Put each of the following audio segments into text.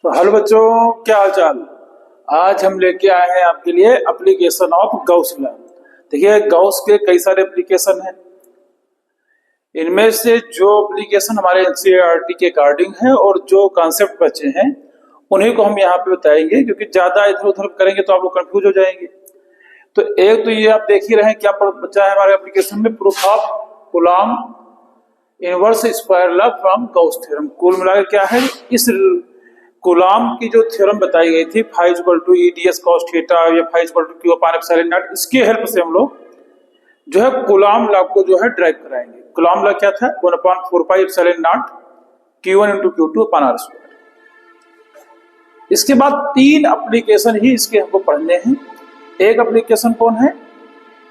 तो हेलो बच्चों, क्या हाल चाल। आज हम लेके आए हैं आपके लिए एप्लीकेशन ऑफ गॉस लॉ। देखिए, गॉस के कई सारे एप्लीकेशन हैं। इनमें से जो एप्लीकेशन हमारे एनसीईआरटी के अकॉर्डिंग है और जो कॉन्सेप्ट बचे हैं उन्हीं को हम यहाँ पे बताएंगे, क्योंकि ज्यादा इधर उधर करेंगे तो आप लोग कंफ्यूज हो जाएंगे। तो एक तो ये आप देख ही रहे हैं क्या बचा है हमारे एप्लीकेशन में, proof of Coulomb inverse square law from Gauss theorem. कुल मिलाकर क्या है, इस कूलॉम की जो थ्योरम बताई गई थी phi equal to E D S cos theta या phi equal to Q upon epsilon naught, इसकी हेल्प से हम लोग जो है कूलॉम लॉ को जो है ड्राइव कराएंगे। कूलॉम लॉ क्या था, 1/4 पाई epsilon not Q1 × Q2 upon R square. इसके बाद 3 एप्लीकेशन ही इसके हमको पढ़ने हैं। एक एप्लीकेशन कौन है,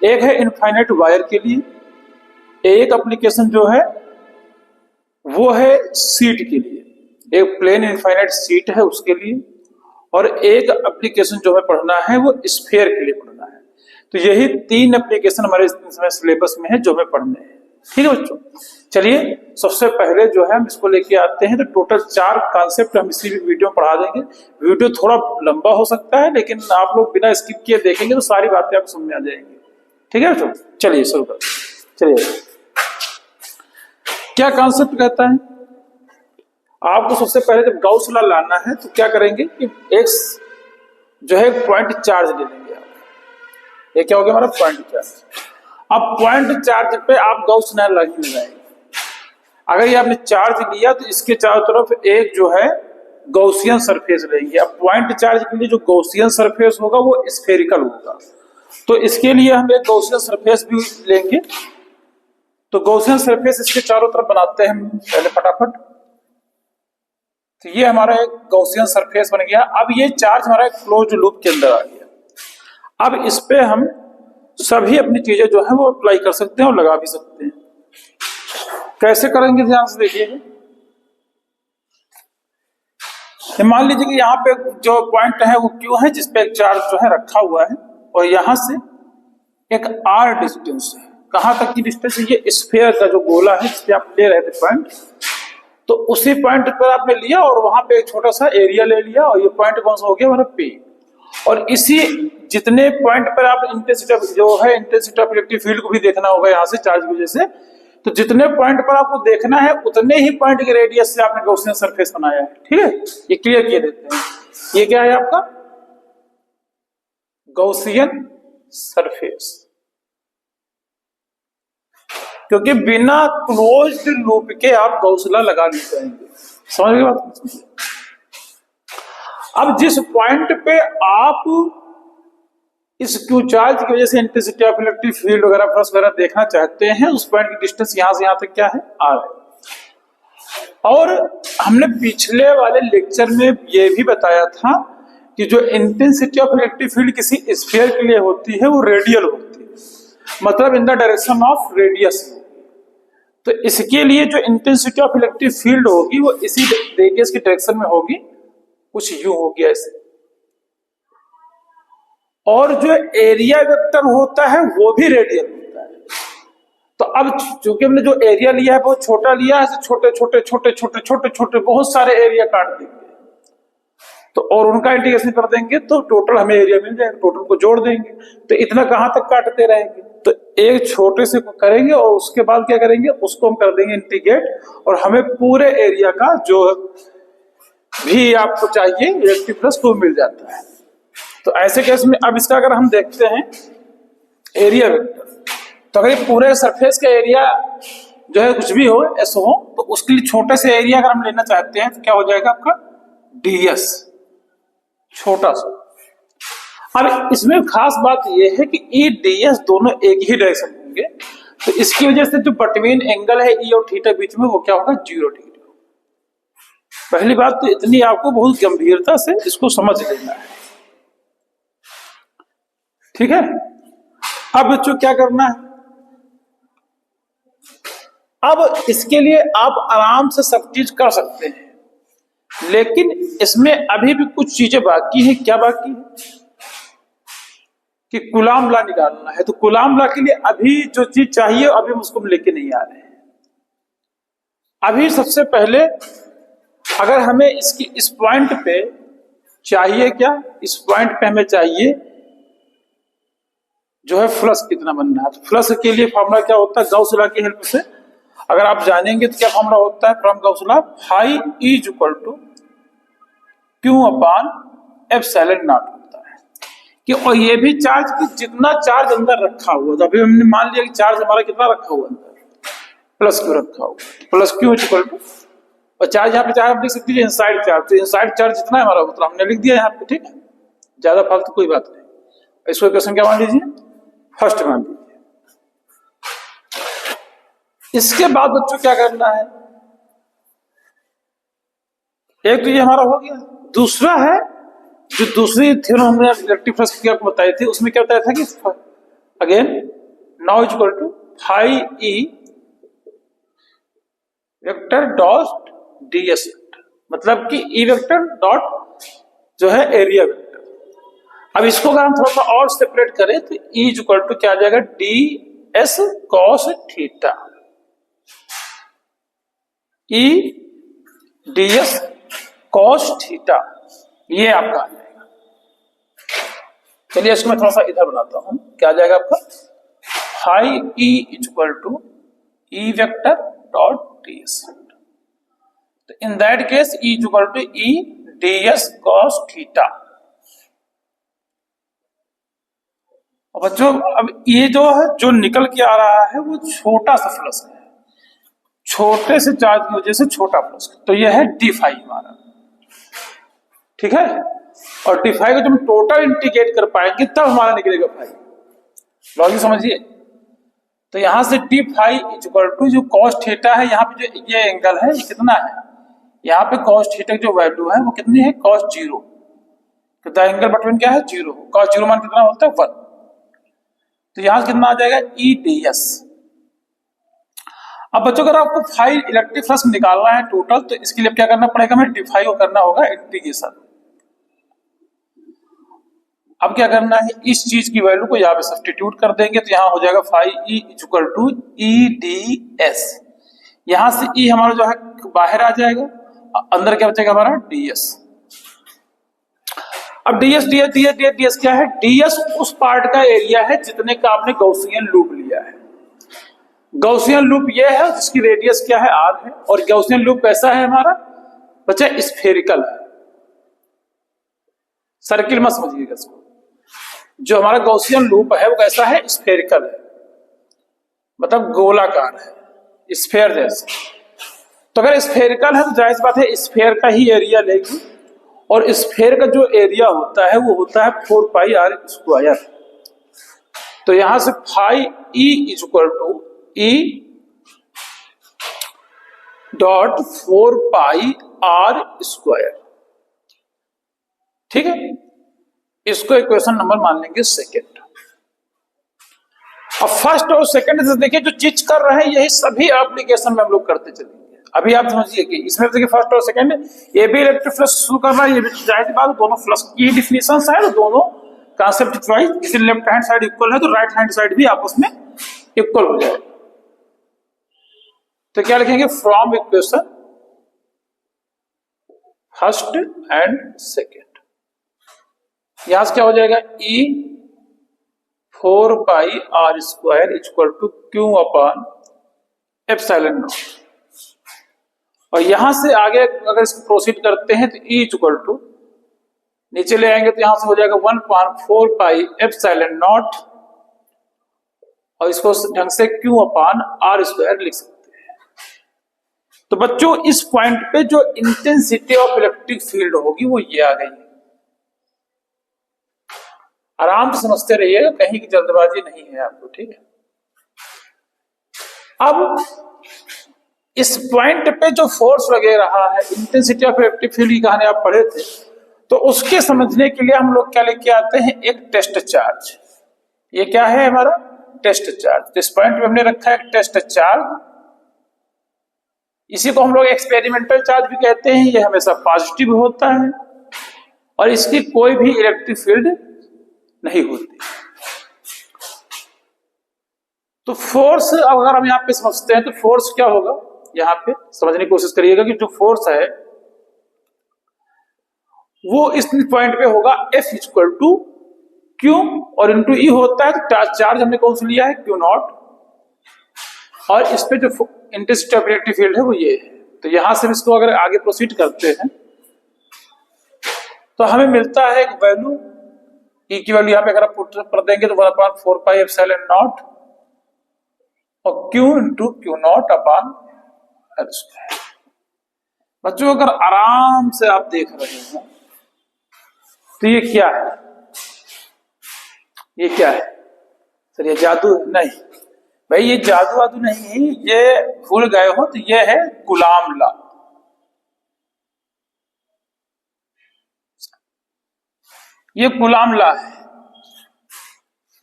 एक है इनफाइनाइट वायर के लिए, एक एप्लीकेशन जो है वो है सीट के लिए, एक प्लेन इनफाइनाइट सीट है उसके लिए, और एक एप्लीकेशन जो है पढ़ना है वो स्फीयर के लिए पढ़ना है। तो यही 3 एप्लीकेशन हमारे सिलेबस में है जो हमें पढ़ने हैं। ठीक है बच्चों, चलिए सबसे पहले जो है हम इसको लेके आते हैं। तो टोटल 4 कॉन्सेप्ट हम इसी वीडियो में पढ़ा देंगे। वीडियो थोड़ा लंबा हो सकता है, लेकिन आप लोग बिना स्किप किए देखेंगे तो सारी बातें आपको समझ में आ जाएंगी। ठीक है बच्चों, चलिए शुरू करते हैं। चलिए, क्या कॉन्सेप्ट कहता है, आपको सबसे पहले जब गॉस लॉ लाना है तो क्या करेंगे कि एक्स जो है पॉइंट चार्ज ले लेंगे आप। ये क्या हो गया हमारा पॉइंट चार्ज। अब पॉइंट चार्ज पे आप गॉस लॉ लगाएंगे। अगर ये आपने चार्ज लिया तो इसके चारों तरफ एक जो है गॉसियन सरफेस लेंगे। अब पॉइंट चार्ज के लिए जो गॉसियन सरफेस होगा वो स्फेरिकल होगा, तो इसके लिए हम एक गॉसियन सरफेस भी लेंगे। तो गॉसियन सरफेस इसके चारों तरफ बनाते हैं हम पहले फटाफट। तो ये हमारा एक गॉसियन सरफेस बन गया। अब ये चार्ज हमारा एक क्लोज्ड लूप के अंदर आ गया। अब इस पे हम सभी अपनी चीजें जो है वो अप्लाई कर सकते हैं और लगा भी सकते हैं। कैसे करेंगे ध्यान से देखिएगा। मान लीजिए कि यहाँ पे जो पॉइंट है वो क्यू है, जिसपे एक चार्ज जो है रखा हुआ है, और यहां से एक आर डिस्टेंस है। कहां तक की डिस्टेंस है, ये स्फीयर का जो गोला है जिसपे आप ले रहे थे पॉइंट, तो उसी पॉइंट पर आपने लिया और वहां पे एक छोटा सा एरिया ले लिया, और ये पॉइंट कौन सा हो गया हमारा P। और इसी जितने पॉइंट पर आप इंटेंसिटी जो है इंटेंसिटी ऑफ इलेक्ट्रिक फील्ड को भी देखना होगा यहाँ से चार्ज की वजह से, तो जितने पॉइंट पर आपको देखना है उतने ही पॉइंट के रेडियस से आपने गॉसियन सरफेस बनाया है। ठीक है, ये क्लियर किए देते हैं। ये क्या है आपका गॉसियन सरफेस, क्योंकि बिना क्लोज्ड लूप के आप गॉस लॉ लगा नहीं पाएंगे। समझ गए बात। अब जिस पॉइंट पे आप इस क्यू चार्ज की वजह से इंटेंसिटी ऑफ इलेक्ट्रिक फील्ड वगैरह फ्लक्स वगैरह देखना चाहते हैं, उस पॉइंट की डिस्टेंस यहां से यहां तक क्या है, आर है। और हमने पिछले वाले लेक्चर में यह भी बताया था कि जो इंटेंसिटी ऑफ इलेक्ट्रिक फील्ड किसी स्फीयर के लिए होती है वो रेडियल होती है, मतलब in the direction of radius. तो इसके लिए जो इंटेंसिटी ऑफ इलेक्ट्रिक फील्ड होगी वो इसी रेडियस की डायरेक्शन में होगी, कुछ यूं होगी ऐसे। और जो एरिया वेक्टर होता है वो भी रेडियल होता है। तो अब चूंकि हमने जो एरिया लिया है बहुत छोटा लिया है, छोटे छोटे छोटे छोटे छोटे छोटे बहुत सारे एरिया काट देंगे, तो और उनका इंटीग्रेशन कर देंगे तो टोटल हमें एरिया मिल जाएगा, टोटल को जोड़ देंगे। तो इतना कहां तक काटते रहेंगे, तो एक छोटे से को करेंगे और उसके बाद क्या करेंगे, उसको हम कर देंगे इंटीग्रेट, और हमें पूरे एरिया का जो भी आपको चाहिए इलेक्ट्रिक फ्लक्स वो मिल जाता है। तो ऐसे केस में अब इसका अगर हम देखते हैं एरिया वेक्टर, तो अगर ये पूरे सरफेस का एरिया जो है कुछ भी हो एस हो, तो उसके लिए छोटे से एरिया अगर हम लेना चाहते हैं तो क्या हो जाएगा आपका ds, छोटा सा। अब इसमें खास बात यह है कि ई ds दोनों एक ही डायरेक्शन होंगे, तो इसकी वजह से जो बिटवीन एंगल है ई और थीटा बीच में वो क्या होगा, 0 डिग्री। पहली बात तो इतनी आपको बहुत गंभीरता से इसको समझ लेना है। ठीक है, अब बच्चों क्या करना है, अब इसके लिए आप आराम से सब चीज कर सकते हैं, लेकिन इसमें अभी भी कुछ चीजें बाकी हैं। क्या बाकी है कि कूलॉम लॉ निकालना है। तो कूलॉम लॉ के लिए अभी जो चीज चाहिए अभी हम उसको लेके नहीं आ रहे हैं। अभी सबसे पहले अगर हमें इसकी इस पॉइंट पे चाहिए क्या, इस पॉइंट पे हमें चाहिए जो है फ्लक्स कितना बन रहा है। तो फ्लक्स के लिए फॉर्मूला क्या होता है, गाउस लॉ की हेल्प से अगर आप जानेंगे तो क्या फॉर्मूला होता है from Gauss law, phi E is equal to Q upon epsilon naught होता है कि, और ये भी चार्ज की जितना चार्ज अंदर रखा हुआ, तो अभी हमने मान लिया कि चार्ज हमारा कितना रखा हुआ अंदर, प्लस क्यू रखा हुआ, plus Q is equal to, और चार्ज यहाँ पे चाहे आप लिख सकते हैं इनसाइड चार्ज, तो इनसाइड चार्ज जितना है हमारा उतना हमने लिख दिया यहाँ पे, ठीक है, ज्यादा फालतू कोई बात नहीं। इसको इक्वेशन क्या मान लीजिए, फर्स्ट मान लीजिए। इसके बाद बच्चों क्या करना है, एक तो ये हमारा हो गया, दूसरा है जो दूसरी थ्योरम हमने इलेक्ट्रिक फ्लक्स की आपको बताई थी, उसमें क्या बताया था कि again now is equal to phi E vector dot ds vector, मतलब कि ई वेक्टर डॉट जो है एरिया वेक्टर। अब इसको अगर हम थोड़ा सा और सेपरेट करें तो ई इज इक्वल टू क्या आ जाएगा, ds cos थीटा, ई ds cos थीटा, ये आपका आ जाएगा। चलिए इसको मैं थोड़ा सा इधर बनाता हूं, क्या आ जाएगा आपका, phi E is equal to E vector dot ds, तो in that case E is equal to E ds cos theta. और बच्चों अब ये जो है जो निकल के आ रहा है वो छोटा सा फ्लक्स है, छोटे से चार्ज की वजह से छोटा फ्लक्स, तो ये है डी फाई हमारा, ठीक है। और डी फाई को जब हम टोटल इंटीग्रेट कर पाएंगे तब हमारा निकलेगा फाई, लॉजिक समझिए। तो यहां से D phi is equal to जो कॉस थीटा है, यहाँ पे जो ये एंगल है ये कितना है, यहाँ पे कॉस थीटा की जो वैल्यू है वो कितनी है, कॉस जीरो, तो द एंगल बिटवीन क्या है, जीरो, कॉस जीरो मान कितना होता है 1, तो यहां से कितना आ जाएगा ई डी एस। अब बच्चों अगर आपको फाई इलेक्ट्रिक फ्लक्स निकालना है टोटल, तो इसके लिए क्या करना पड़ेगा, हमें डी फाई को करना होगा इंटीग्रेशन। अब क्या करना है, इस चीज की वैल्यू को यहाँ पे सब्स्टिट्यूट कर देंगे, तो यहाँ हो जाएगा phi E is equal to E D S, यहां से ई हमारा जो है बाहर आ जाएगा, अंदर क्या बचेगा हमारा डीएस। अब DS DS DS DS DS क्या है, डीएस उस पार्ट का एरिया है जितने का आपने गॉसियन लूप लिया है। गॉसियन लूप ये है जिसकी रेडियस क्या है आर है, और गॉसियन लूप कैसा है हमारा बच्चा, स्फेरिकल है, सर्किल मत समझिएगा इसको। जो हमारा गॉसियन लूप है वो कैसा है, स्फेरिकल है, मतलब गोलाकार है, स्फेयर जैसा। तो अगर स्फेरिकल है तो जाहिर बात है स्फेयर का ही एरिया लेगी, और स्फेयर का जो एरिया होता है वो होता है 4 पाई आर स्क्वायर। तो यहां से phi E is equal to E dot 4 pi are square, ठीक है। इसको इक्वेशन नंबर मान लेंगे सेकेंड। अब फर्स्ट और सेकंड से देखिए जो चीज कर रहे हैं यही सभी एप्लीकेशन में हम लोग करते चलेंगे। अभी आप समझिए कि इसमें देखिए फर्स्ट और सेकंड, ये भी इलेक्ट्रिक फ्लक्स शुरू करना है, ये भी जाहिर बात दोनों फ्लक्स की डिफिनेशन है, तो दोनों कांसेप्ट वाइज किसी लेफ्ट हैंड साइड इक्वल है तो राइट हैंड साइड भी आपस में इक्वल हो जाएगा। तो क्या लिखेंगे, from equation first and second, यहां से क्या हो जाएगा, E 4 pi are square equal to Q upon epsilon naught. और यहां से आगे अगर इसको प्रोसीड करते हैं तो ई इक्वल टू नीचे ले आएंगे तो यहां से हो जाएगा 1/4 पाई एप्सिलॉन नॉट, और इसको ढंग से क्यू अपॉन आर स्क्वायर लिख सकते हैं। तो बच्चों इस पॉइंट पे जो इंटेंसिटी ऑफ इलेक्ट्रिक फील्ड होगी वो ये आ गई। आराम से समझते रहिएगा, कहीं की जल्दबाजी नहीं है आपको, ठीक है। अब इस पॉइंट पे जो फोर्स लगे रहा है, इंटेंसिटी ऑफ इलेक्ट्रिक फील्ड की कहानी आप पढ़े थे, तो उसके समझने के लिए हम लोग क्या लेके आते हैं, एक टेस्ट चार्ज। ये क्या है हमारा टेस्ट चार्ज। इस पॉइंट पे हमने रखा है एक टेस्ट चार्ज, इसी को हम लोग एक्सपेरिमेंटल चार्ज भी कहते हैं। ये हमेशा पॉजिटिव होता है और इसकी कोई भी इलेक्ट्रिक फील्ड नहीं होती। तो फोर्स अगर हम यहाँ पे समझते हैं तो फोर्स क्या होगा, यहाँ पे समझने की कोशिश करिएगा कि जो फोर्स है वो इस पॉइंट पे होगा F इक्वल टू Q और इंटू E होता है। तो चार्ज हमने कौन सा लिया है, Q नॉट, और इस पे जो इंटेंसिटी ऑफ इलेक्ट्रिक फील्ड है वो ये है। तो यहां से इसको अगर आगे प्रोसीड करते हैं तो हमें मिलता है एक वैल्यू, E की वैल्यू यहाँ पे अगर आप पुट कर देंगे तो 1/4 पाई एप्सिलॉन नॉट और Q into Q not upon L square. बच्चों अगर आराम से आप देख रहे हैं तो ये क्या है, ये क्या है सर, ये जादू नहीं भाई, ये जादू वादू नहीं है, ये भूल गए हो तो ये है कूलॉम लॉ। ये कूलॉम लॉ है,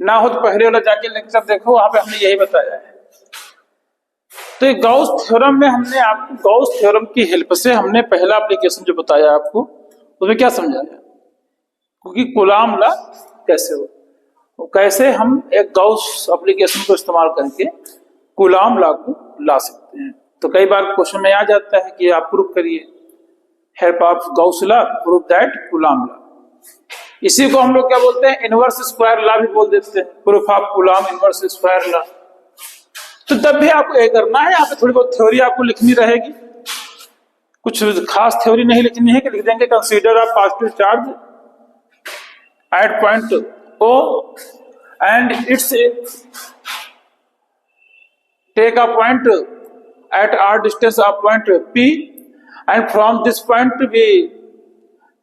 ना हो तो पहले वाला जाके लेक्चर देखो, वहां पे हमने यही बताया है। तो ये गॉस थ्योरम में हमने आपको गॉस थ्योरम की हेल्प से हमने पहला एप्लीकेशन जो बताया आपको उसमें क्या समझाया, क्योंकि कूलॉम लॉ कैसे हो, तो कैसे हम एक गॉस एप्लीकेशन को इस्तेमाल करके कूलॉम लॉ को ला सकते हैं। तो कई बार क्वेश्चन में आ जाता है कि आप प्रूफ करिए, help of Gauss law proof that Coulomb law. इसी को हम लोग क्या बोलते हैं, इनवर्स स्क्वायर लॉ भी बोल देते हैं, proof of Coulomb inverse square law. तो तब भी आपको ये करना है, यहाँ पे थोड़ी बहुत थ्योरी आपको लिखनी रहेगी, कुछ खास थ्योरी नहीं लिखनी है कि लिख देंगे consider a positive charge at point O and its take a point at r distance of point P, and from this point we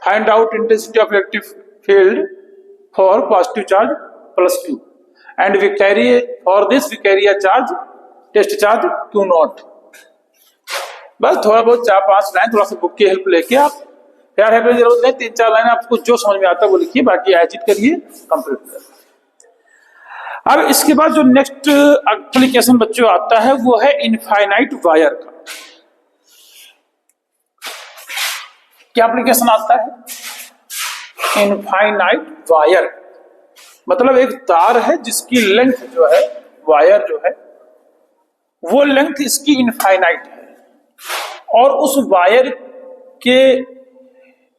find out intensity of electric field for positive charge plus Q, and we carry for this we carry a charge test charge Q naught। बस थोड़ा बहुत 4-5 line थोड़ा सा book की help लेके आप, यार help की जरूरत नहीं, 3-4 लाइन आपको जो समझ में आता है वो लिखिए, बाकी एजिट करिए, कंप्लीट करिए। अब इसके बाद जो नेक्स्ट एप्लीकेशन बच्चों आता है वो है इनफाइनाइट वायर का। क्या एप्लीकेशन आता है, इनफाइनाइट वायर, मतलब एक तार है जिसकी लेंथ जो है, वायर जो है वो लेंथ इसकी इनफाइनाइट है, और उस वायर के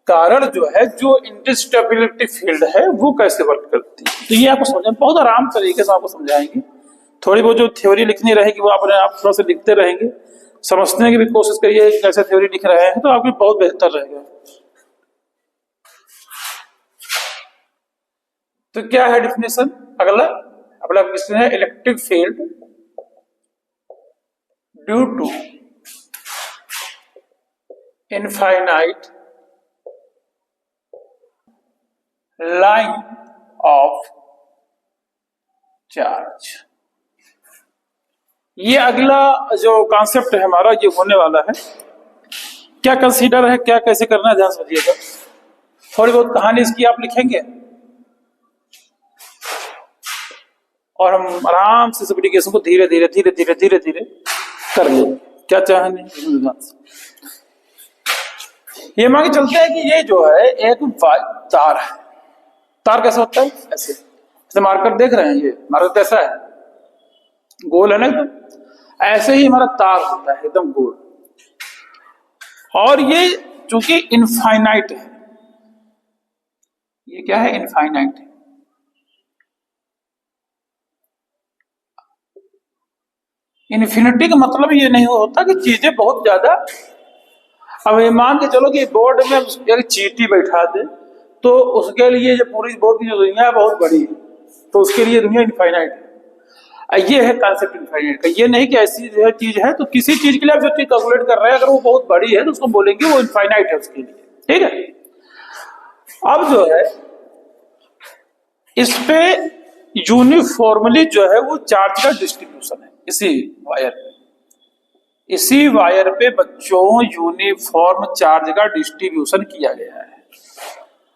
कारण जो है जो इंटेंसिटी ऑफ इलेक्ट्रिक फील्ड है वो कैसे वर्क करती है। तो ये आपको समझाएंगे, बहुत आराम तरीके से आपको समझाएंगे। थोड़ी बहुत जो थ्योरी लिखनी रहेगी वो अपने आप थोड़ा सा लिखते रहेंगे, समझने की भी कोशिश करिए कैसे थ्योरी लिख रहे हैं, तो आपके बहुत बेहतर रहेगा। तो क्या है डिफिनेशन, अगला क्वेश्चन है electric field due to infinite line of charge. ये अगला जो कॉन्सेप्ट है हमारा ये होने वाला है, क्या कंसीडर है, क्या कैसे करना है, ध्यान समझिएगा। थोड़ी बहुत कहानी इसकी आप लिखेंगे और हम आराम से इस एप्लीकेशन को धीरे धीरे धीरे धीरे धीरे धीरे कर लेंगे। क्या चाहेंगे, ये मान के चलते हैं कि ये जो है एक तार है। तार कैसा होता है, ऐसे जैसे मार्कर देख रहे हैं, ये मार्कर कैसा है, गोल है ना एकदम, ऐसे ही हमारा तार होता है एकदम गोल, और ये चूंकि इनफाइनाइट है, ये क्या है, इनफाइनाइट है। इन्फिनिटी का मतलब ये नहीं होता कि चीजें बहुत ज्यादा, अब ये मान के चलो कि बोर्ड में एक चींटी बैठा दे तो उसके लिए जो पूरी बोर्ड की जो दुनिया है बहुत बड़ी है, तो उसके लिए दुनिया इनफाइनाइट है। ये है कॉन्सेप्ट इनफाइनाइट का, ये नहीं कि ऐसी जो चीज है तो किसी चीज के लिए आप जो चीज कैलकुलेट कर रहे हैं अगर वो बहुत बड़ी है तो उसको बोलेंगे वो इनफाइनाइट है उसके लिए, ठीक है। अब जो है इस पे यूनिफॉर्मली जो है वो चार्ज का डिस्ट्रीब्यूशन है इसी वायर पे बच्चों यूनिफॉर्म चार्ज का डिस्ट्रीब्यूशन किया गया है।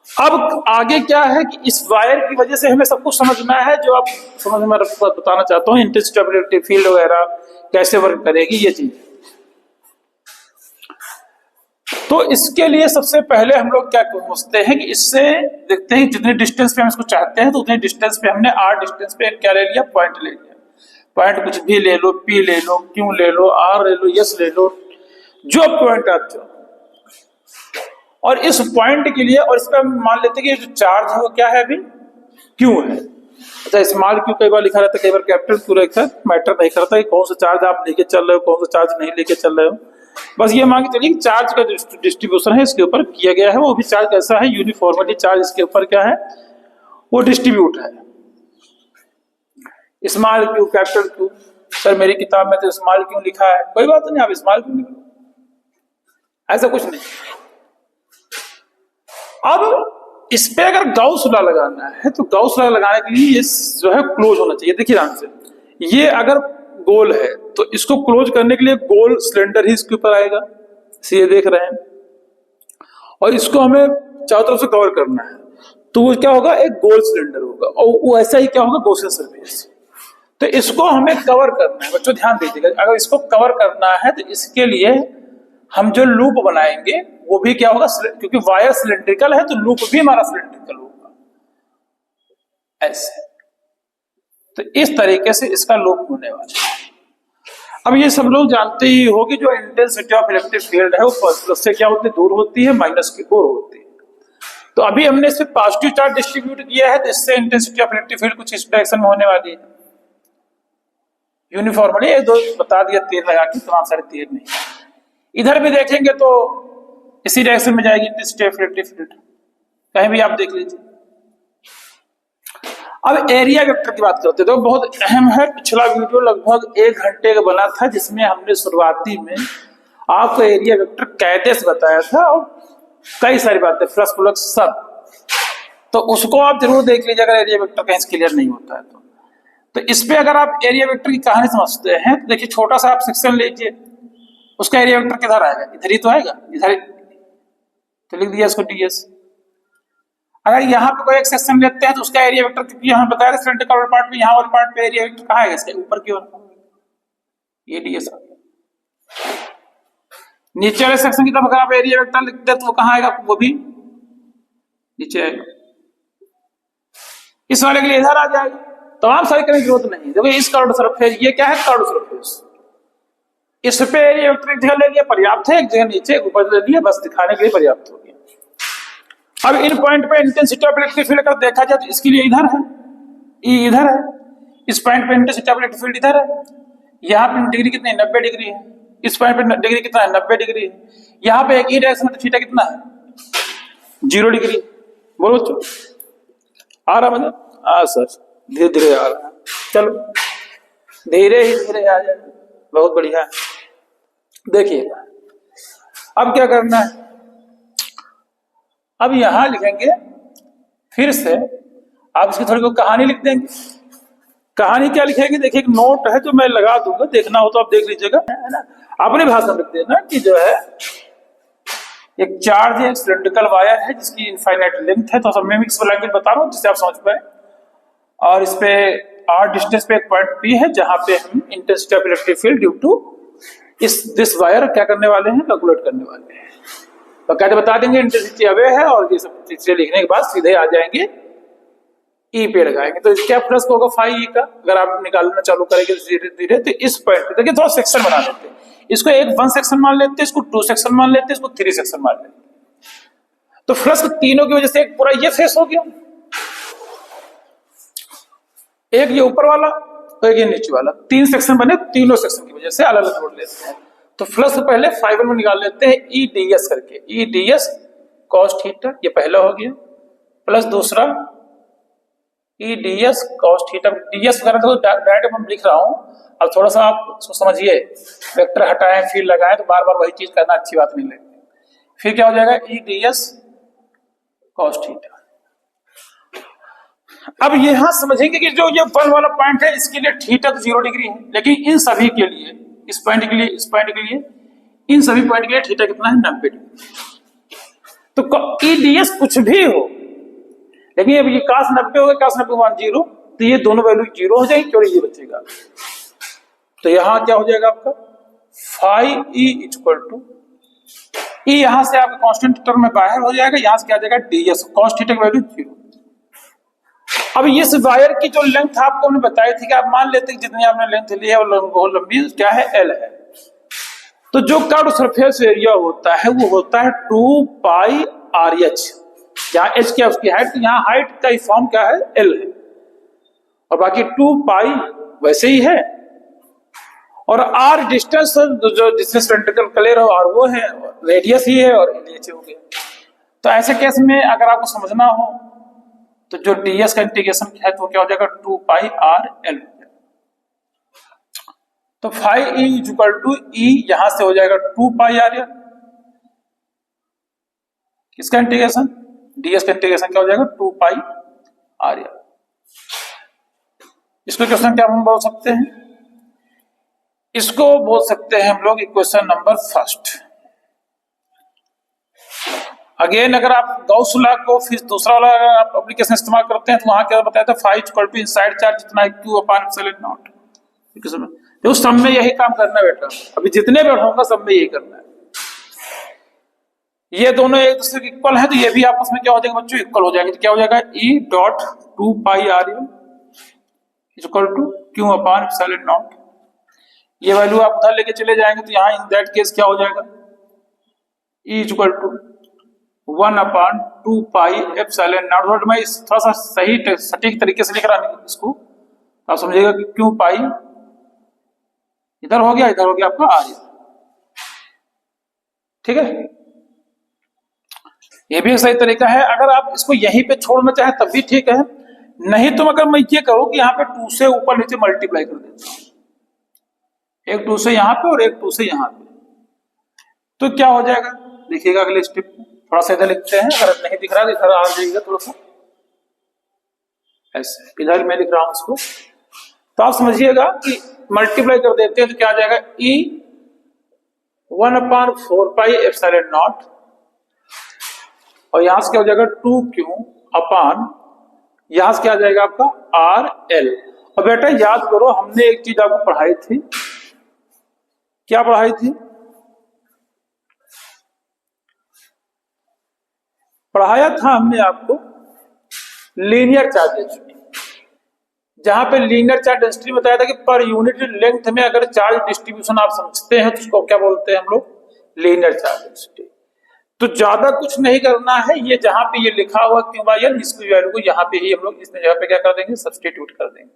अब आगे क्या है कि इस वायर की वजह से हमें सब कुछ समझना है, जो आप समझ में बताना चाहता हूँ, इंटेंसिटी ऑफ इलेक्ट्रिक फील्ड वगैरह कैसे वर्क करेगी ये चीज। तो इसके लिए सबसे पहले हम लोग क्या समझते हैं कि इससे देखते हैं जितने डिस्टेंस पे हम इसको चाहते हैं तो उतने डिस्टेंस पे हमने आर डिस्टेंस पे क्या ले लिया, पॉइंट ले लिया। पॉइंट कुछ भी ले लो, पी ले लो, क्यू ले लो, आर ले लो, एस ले लो, जो पॉइंट आप चाहो, और इस पॉइंट के लिए, और इस पर हम मान लेते हैं कि जो चार्ज है वो क्या है, अभी क्यू है। अच्छा, स्मॉल क्यू कई बार लिखा रहता है, कई बार कैपिटल क्यू रहता है, मैटर नहीं करता कि कौन सा चार्ज आप लेके चल रहे हो, कौन सा चार्ज नहीं लेके चल रहे हो। बस ये मान के चलिए कि चार्ज का जो डिस्ट्रीब्यूशन है इसके ऊपर किया गया है, वो भी चार्ज कैसा है, यूनिफॉर्मली चार्ज इसके ऊपर क्या है, वो डिस्ट्रीब्यूट है। Small Q capital Q, sir मेरी किताब में तो स्मॉल क्यू लिखा है, कोई बात नहीं, आप स्मॉल क्यू लिखो, ऐसा कुछ नहीं। अब इस पे अगर गॉस लॉ लगाना है तो गॉस लॉ लगाने के लिए ये जो है क्लोज होना चाहिए। देखिए ध्यान से, ये अगर गोल है तो इसको क्लोज करने के लिए गोल सिलेंडर ही इसके ऊपर आएगा, ये देख रहे हैं, और इसको हमें चारों तरफ से कवर करना है, तो वो क्या होगा, एक गोल सिलेंडर होगा, और वो ऐसा ही क्या होगा, गॉसियन सरफेस। तो इसको हमें कवर करना है, बच्चों ध्यान दीजिएगा, अगर इसको कवर करना है तो इसके लिए हम जो लूप बनाएंगे वो भी क्या होगा, क्योंकि वायर सिलेंड्रिकल है तो लूप भी हमारा सिलेंड्रिकल होगा, ऐसे। तो इस तरीके से इसका लूप होने वाला है। अब ये सब लोग जानते ही हो कि जो इंटेंसिटी ऑफ इलेक्ट्रिक फील्ड है वो प्लस से क्या होती है, दूर होती है, माइनस की ओर होती है। तो अभी हमने इस पे पॉजिटिव चार्ज डिस्ट्रीब्यूट किया है, तो इससे इंटेंसिटी ऑफ इलेक्ट्रिक फील्ड कुछ इस डायरेक्शन में होने वाली है, यूनिफॉर्मली। ये दो बता दिया तीर लगा के, तमाम सारे तीर नहीं। इधर भी देखेंगे तो इसी डायरेक्शन में जाएगी इंटेंसिटी ऑफ इलेक्ट्रिक फील्ड, कहीं भी आप देख लीजिए। अब एरिया वेक्टर की बात करते हैं तो बहुत अहम है। पिछला वीडियो लगभग 1 घंटे का बना था, जिसमें हमने शुरुआती में आपको एरिया वेक्टर कायदे से बताया था और कई सारी बातें, फ्लक्स फ्लक्स सब, तो उसको आप जरूर देख लीजिए अगर एरिया वेक्टर कहीं क्लियर नहीं होता है तो इस पे अगर आप एरिया वेक्टर की कहानी समझते हैं तो देखिए, छोटा सा आप सेक्शन लीजिए, उसका एरिया वेक्टर किधर आएगा, इधर ही तो आएगा, इधर, तो लिख दिया इसको ds। अगर यहाँ पे कोई एक सेक्शन लेते हैं तो उसका एरिया वेक्टर, क्योंकि हमें बताया था सिलेंड्रिकल वाले पार्ट में, यहाँ वाले पार्ट पे एरिया वेक्टर कहाँ आएगा, इसके ऊपर की ओर, ये ds आ गया। नीचे वाले सेक्शन की तरफ अगर आप एरिया वेक्टर लिखते हैं तो वो कहाँ आएगा, वो भी नीचे आएगा। इस वाले के लिए इधर आ जाएगा, तमाम सारी करने की जरूरत नहीं। देखो इस कर्व्ड सरफेस, ये क्या है, कर्व्ड सरफेस, इस पे एरिया वेक्टर एक जगह ले लिया पर्याप्त है, एक जगह नीचे ऊपर ले लिया, बस दिखाने के लिए पर्याप्त हो गया। अब इन पॉइंट पे इंटेंसिटी ऑफ इलेक्ट्रिक फील्ड अगर देखा जाए तो इसके लिए इधर है, ये इधर है, इस पॉइंट पे इंटेंसिटी ऑफ इलेक्ट्रिक फील्ड इधर है, यहाँ पे डिग्री कितनी है, 90 डिग्री है, इस पॉइंट पे डिग्री कितना है, 90 डिग्री है, यहाँ पे एक ई डायरेक्शन में थीटा कितना है, 0 डिग्री। बोलो बच्चों, आ रहा मतलब, हाँ सर धीरे धीरे आ रहा है, चलो धीरे ही धीरे आ जाए, बहुत बढ़िया। देखिएगा अब क्या करना है, अब यहां लिखेंगे फिर से, आप इसकी थोड़ी को कहानी लिख देंगे। कहानी क्या लिखेंगे, देखिए एक नोट है जो मैं लगा दूंगा, देखना हो तो आप देख लीजिएगा, है ना, अपनी भाषा में लिख देना कि जो है एक चार्ज है, सिलेंड्रिकल वायर है जिसकी इनफाइनाइट लेंथ है, तो सब मैं मिक्स लैंग्वेज बता रहा हूँ जिससे आप समझ पाए, और इस पे r डिस्टेंस पे एक पॉइंट P है जहां पे हम intensity of electric field due to this wire क्या करने वाले हैं, कैलकुलेट करने वाले हैं। तो कहते बता देंगे इंटेंसिटी अवे है, और ये सब चीजें लिखने के बाद सीधे आ जाएंगे ई पे लगाएंगे। तो क्या प्लस होगा फाई ई का, अगर आप निकालना चालू करेंगे धीरे धीरे, तो इस पॉइंट पे देखिए थोड़ा सेक्शन बना लेते हैं, इसको एक 1 सेक्शन मान लेते हैं, इसको 2 सेक्शन मान लेते हैं, इसको 3 सेक्शन मान लेते हैं। तो फ्लक्स तीनों की वजह से एक पूरा ये फेस हो गया, एक ये ऊपर वाला और एक ये नीचे वाला, 3 सेक्शन बने, तीनों सेक्शन की वजह से अलग अलग जोड़ लेते हैं। तो फ्लक्स पहले फाइबर में निकाल लेते हैं ई ds करके, ई ds cos थीटा, ये पहला हो गया, प्लस दूसरा ई ds cos थीटा, ds वगैरह तो डायरेक्ट मैं लिख रहा हूं, अब थोड़ा सा आप उसको समझिए, वेक्टर हटाएं फिर लगाएं तो बार बार वही चीज करना अच्छी बात नहीं लगती। फिर क्या हो जाएगा, ई ds cos थीटा। अब यहां समझेंगे कि जो ये 1 वाला पॉइंट है इसके लिए थीटा तो 0 डिग्री है, लेकिन इन सभी के लिए, इस पॉइंट के लिए, इस पॉइंट के लिए, इन सभी पॉइंट के लिए थीटा कितना है, 90 डिग्री। तो ई ds कुछ भी हो, लेकिन अब ये cos 90 हो गया, cos 90 मान 0, तो ये दोनों वैल्यू 0 हो जाएगी, केवल ये बचेगा। तो यहां क्या हो जाएगा आपका फाई ई इक्वल टू ई, यहां से आपका कांस्टेंट टर्म में बाहर हो जाएगा, यहां से क्या आ जाएगा ds, cos थीटा की वैल्यू 0। अब इस वायर की जो लेंथ आपको हमने बताई थी कि आप मान लेते हैं जितनी आपने लेंथ ली है वो बहुत लंबी क्या है, L है। तो जो कर्व सरफेस एरिया होता है वो होता है 2 पाई आर एच। जहां एच क्या उसकी हाइट, तो यहाँ हाइट का फॉर्म क्या है, एल है, और बाकी 2 पाई वैसे ही है, और आर डिस्टेंस जो डिस्टेंस वेंट्रिकल क्लियर हो, और वो है रेडियस ही है, और एच हो गया। तो ऐसे केस में अगर आपको समझना हो तो जो डीएस का इंटीग्रेशन है तो क्या हो जाएगा, 2 पाई आर एल। तो फाइव ई इक्वल टू ई यहां से हो जाएगा 2 पाई आर एल। किसका इंटीग्रेशन, डीएस का इंटीग्रेशन क्या हो जाएगा, 2 पाई आर एल। इसको क्वेश्चन क्या हम बोल सकते हैं, इसको बोल सकते हैं हम लोग इक्वेशन नंबर फर्स्ट। अगेन अगर आप गॉस लॉ को फिर दूसरा वाला अगर आप एप्लीकेशन इस्तेमाल करते हैं तो वहां क्या बताया था, five equal to inside charge जितना है क्यू अपान एप्सिलॉन नॉट। तो उस सब में यही काम करना बेटा, अभी जितने बैठाऊंगा सब में यही करना है। ये दोनों एक दूसरे के इक्वल है तो ये भी आपस में क्या हो जाएगा बच्चों, इक्वल हो जाएंगे। तो क्या हो जाएगा, E dot 2 pi R L equal to Q upon epsilon naught. ये वैल्यू आप उधर लेके चले जाएंगे तो यहाँ इन दैट केस क्या हो जाएगा, E equal to 1 upon 2 pi epsilon naught. मैं थोड़ा सा सही सटीक तरीके से लिख रहा हूं इसको, आप समझिएगा कि क्यू पाई इधर हो गया, इधर हो गया आपका आर एल। ठीक है, ये भी एक सही तरीका है। अगर आप इसको यहीं पे छोड़ना चाहे तब भी ठीक है, नहीं तो अगर मैं ये करूं कि यहाँ पे 2 से ऊपर नीचे मल्टीप्लाई कर देता हूं, एक 2 से यहाँ पे और एक 2 से यहाँ पे, तो क्या हो जाएगा देखिएगा अगले स्टेप में। थोड़ा सा इधर लिखते हैं, अगर नहीं दिख रहा है इधर आ जाइएगा थोड़ा सा ऐसे, इधर मैं लिख रहा हूं इसको, तो आप समझिएगा कि मल्टीप्लाई कर देते हैं तो क्या आ जाएगा, E 1 upon 4 pi epsilon naught, और यहां से क्या हो जाएगा 2 क्यू अपान, यहां से क्या आ जाएगा आपका आर एल। और बेटा याद करो हमने एक चीज आपको पढ़ाई थी, क्या पढ़ाई थी, पढ़ाया था हमने आपको लीनियर चार्ज डेंसिटी, जहां पे लीनियर चार्ज डेंसिटी बताया था कि पर यूनिट लेंथ में अगर चार्ज डिस्ट्रीब्यूशन आप समझते हैं तो उसको क्या बोलते हैं हम लोग, लीनियर चार्ज डेंसिटी। तो ज्यादा कुछ नहीं करना है, ये जहां पे ये लिखा हुआ क्यू बाई एल, इसकी वैल्यू को यहाँ पे ही हम लोग इस जगह पे क्या कर देंगे, सब्स्टिट्यूट कर देंगे।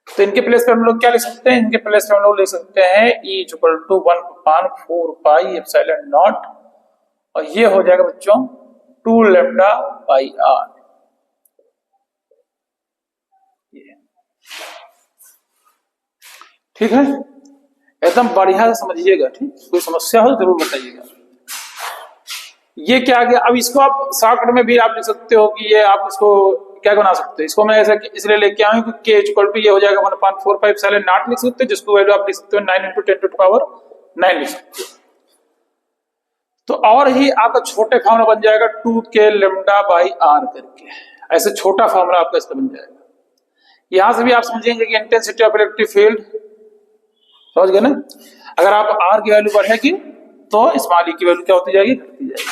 तो इनके प्लेस पे हम लोग क्या लिख सकते हैं, इनके प्लेस पे हम लोग लिख सकते हैं E equal to 1 upon 4 pi epsilon naught, और ये हो जाएगा बच्चों 2 लैम्डा बाई आर। ठीक है, एकदम बढ़िया से समझिएगा, ठीक, कोई समस्या हो तो जरूर बताइएगा। ये क्या आ गया, अब इसको आप शॉर्टकट में भी आप लिख सकते हो कि ये आप इसको क्या बना सकते हो, इसको मैं ऐसा इसलिए लेके आया हूं कि k इक्वल टू ये हो जाएगा 1 अपान 4 पाई एप्सिलॉन नॉट लिख सकते हो, जिसको वैल्यू आप लिख सकते हो 9 × 10 टू द पावर 9 लिख सकते हो। तो और ही आपका छोटे फॉर्मूला बन जाएगा 2k लैम्डा बाई आर करके, ऐसे छोटा फॉर्मूला आपका इसका बन जाएगा। यहां से भी आप समझेंगे कि इंटेंसिटी ऑफ इलेक्ट्रिक फील्ड, समझ गए ना, अगर आप आर की वैल्यू बढ़ेगी तो स्मॉल ई की वैल्यू क्या होती जाएगी, घटती जाएगी।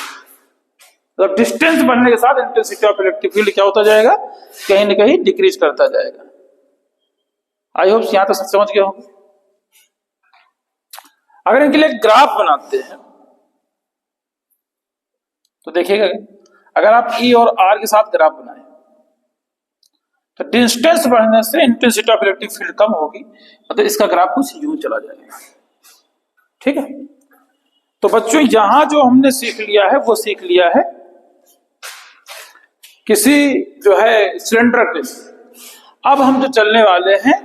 मतलब डिस्टेंस बढ़ने के साथ इंटेंसिटी ऑफ इलेक्ट्रिक फील्ड क्या होता जाएगा, कहीं ना कहीं डिक्रीज करता जाएगा। आई होप यहां तो समझ गए होंगे। अगर इनके लिए ग्राफ बनाते हैं तो देखिएगा, अगर आप ई और आर के साथ ग्राफ बनाए तो डिस्टेंस बढ़ने से इंटेंसिटी ऑफ इलेक्ट्रिक फील्ड कम होगी, मतलब इसका ग्राफ कुछ यूं चला जाएगा। ठीक है, तो बच्चों यहां जो हमने सीख लिया है वो सीख लिया है किसी जो है सिलेंडर के। अब हम जो चलने वाले हैं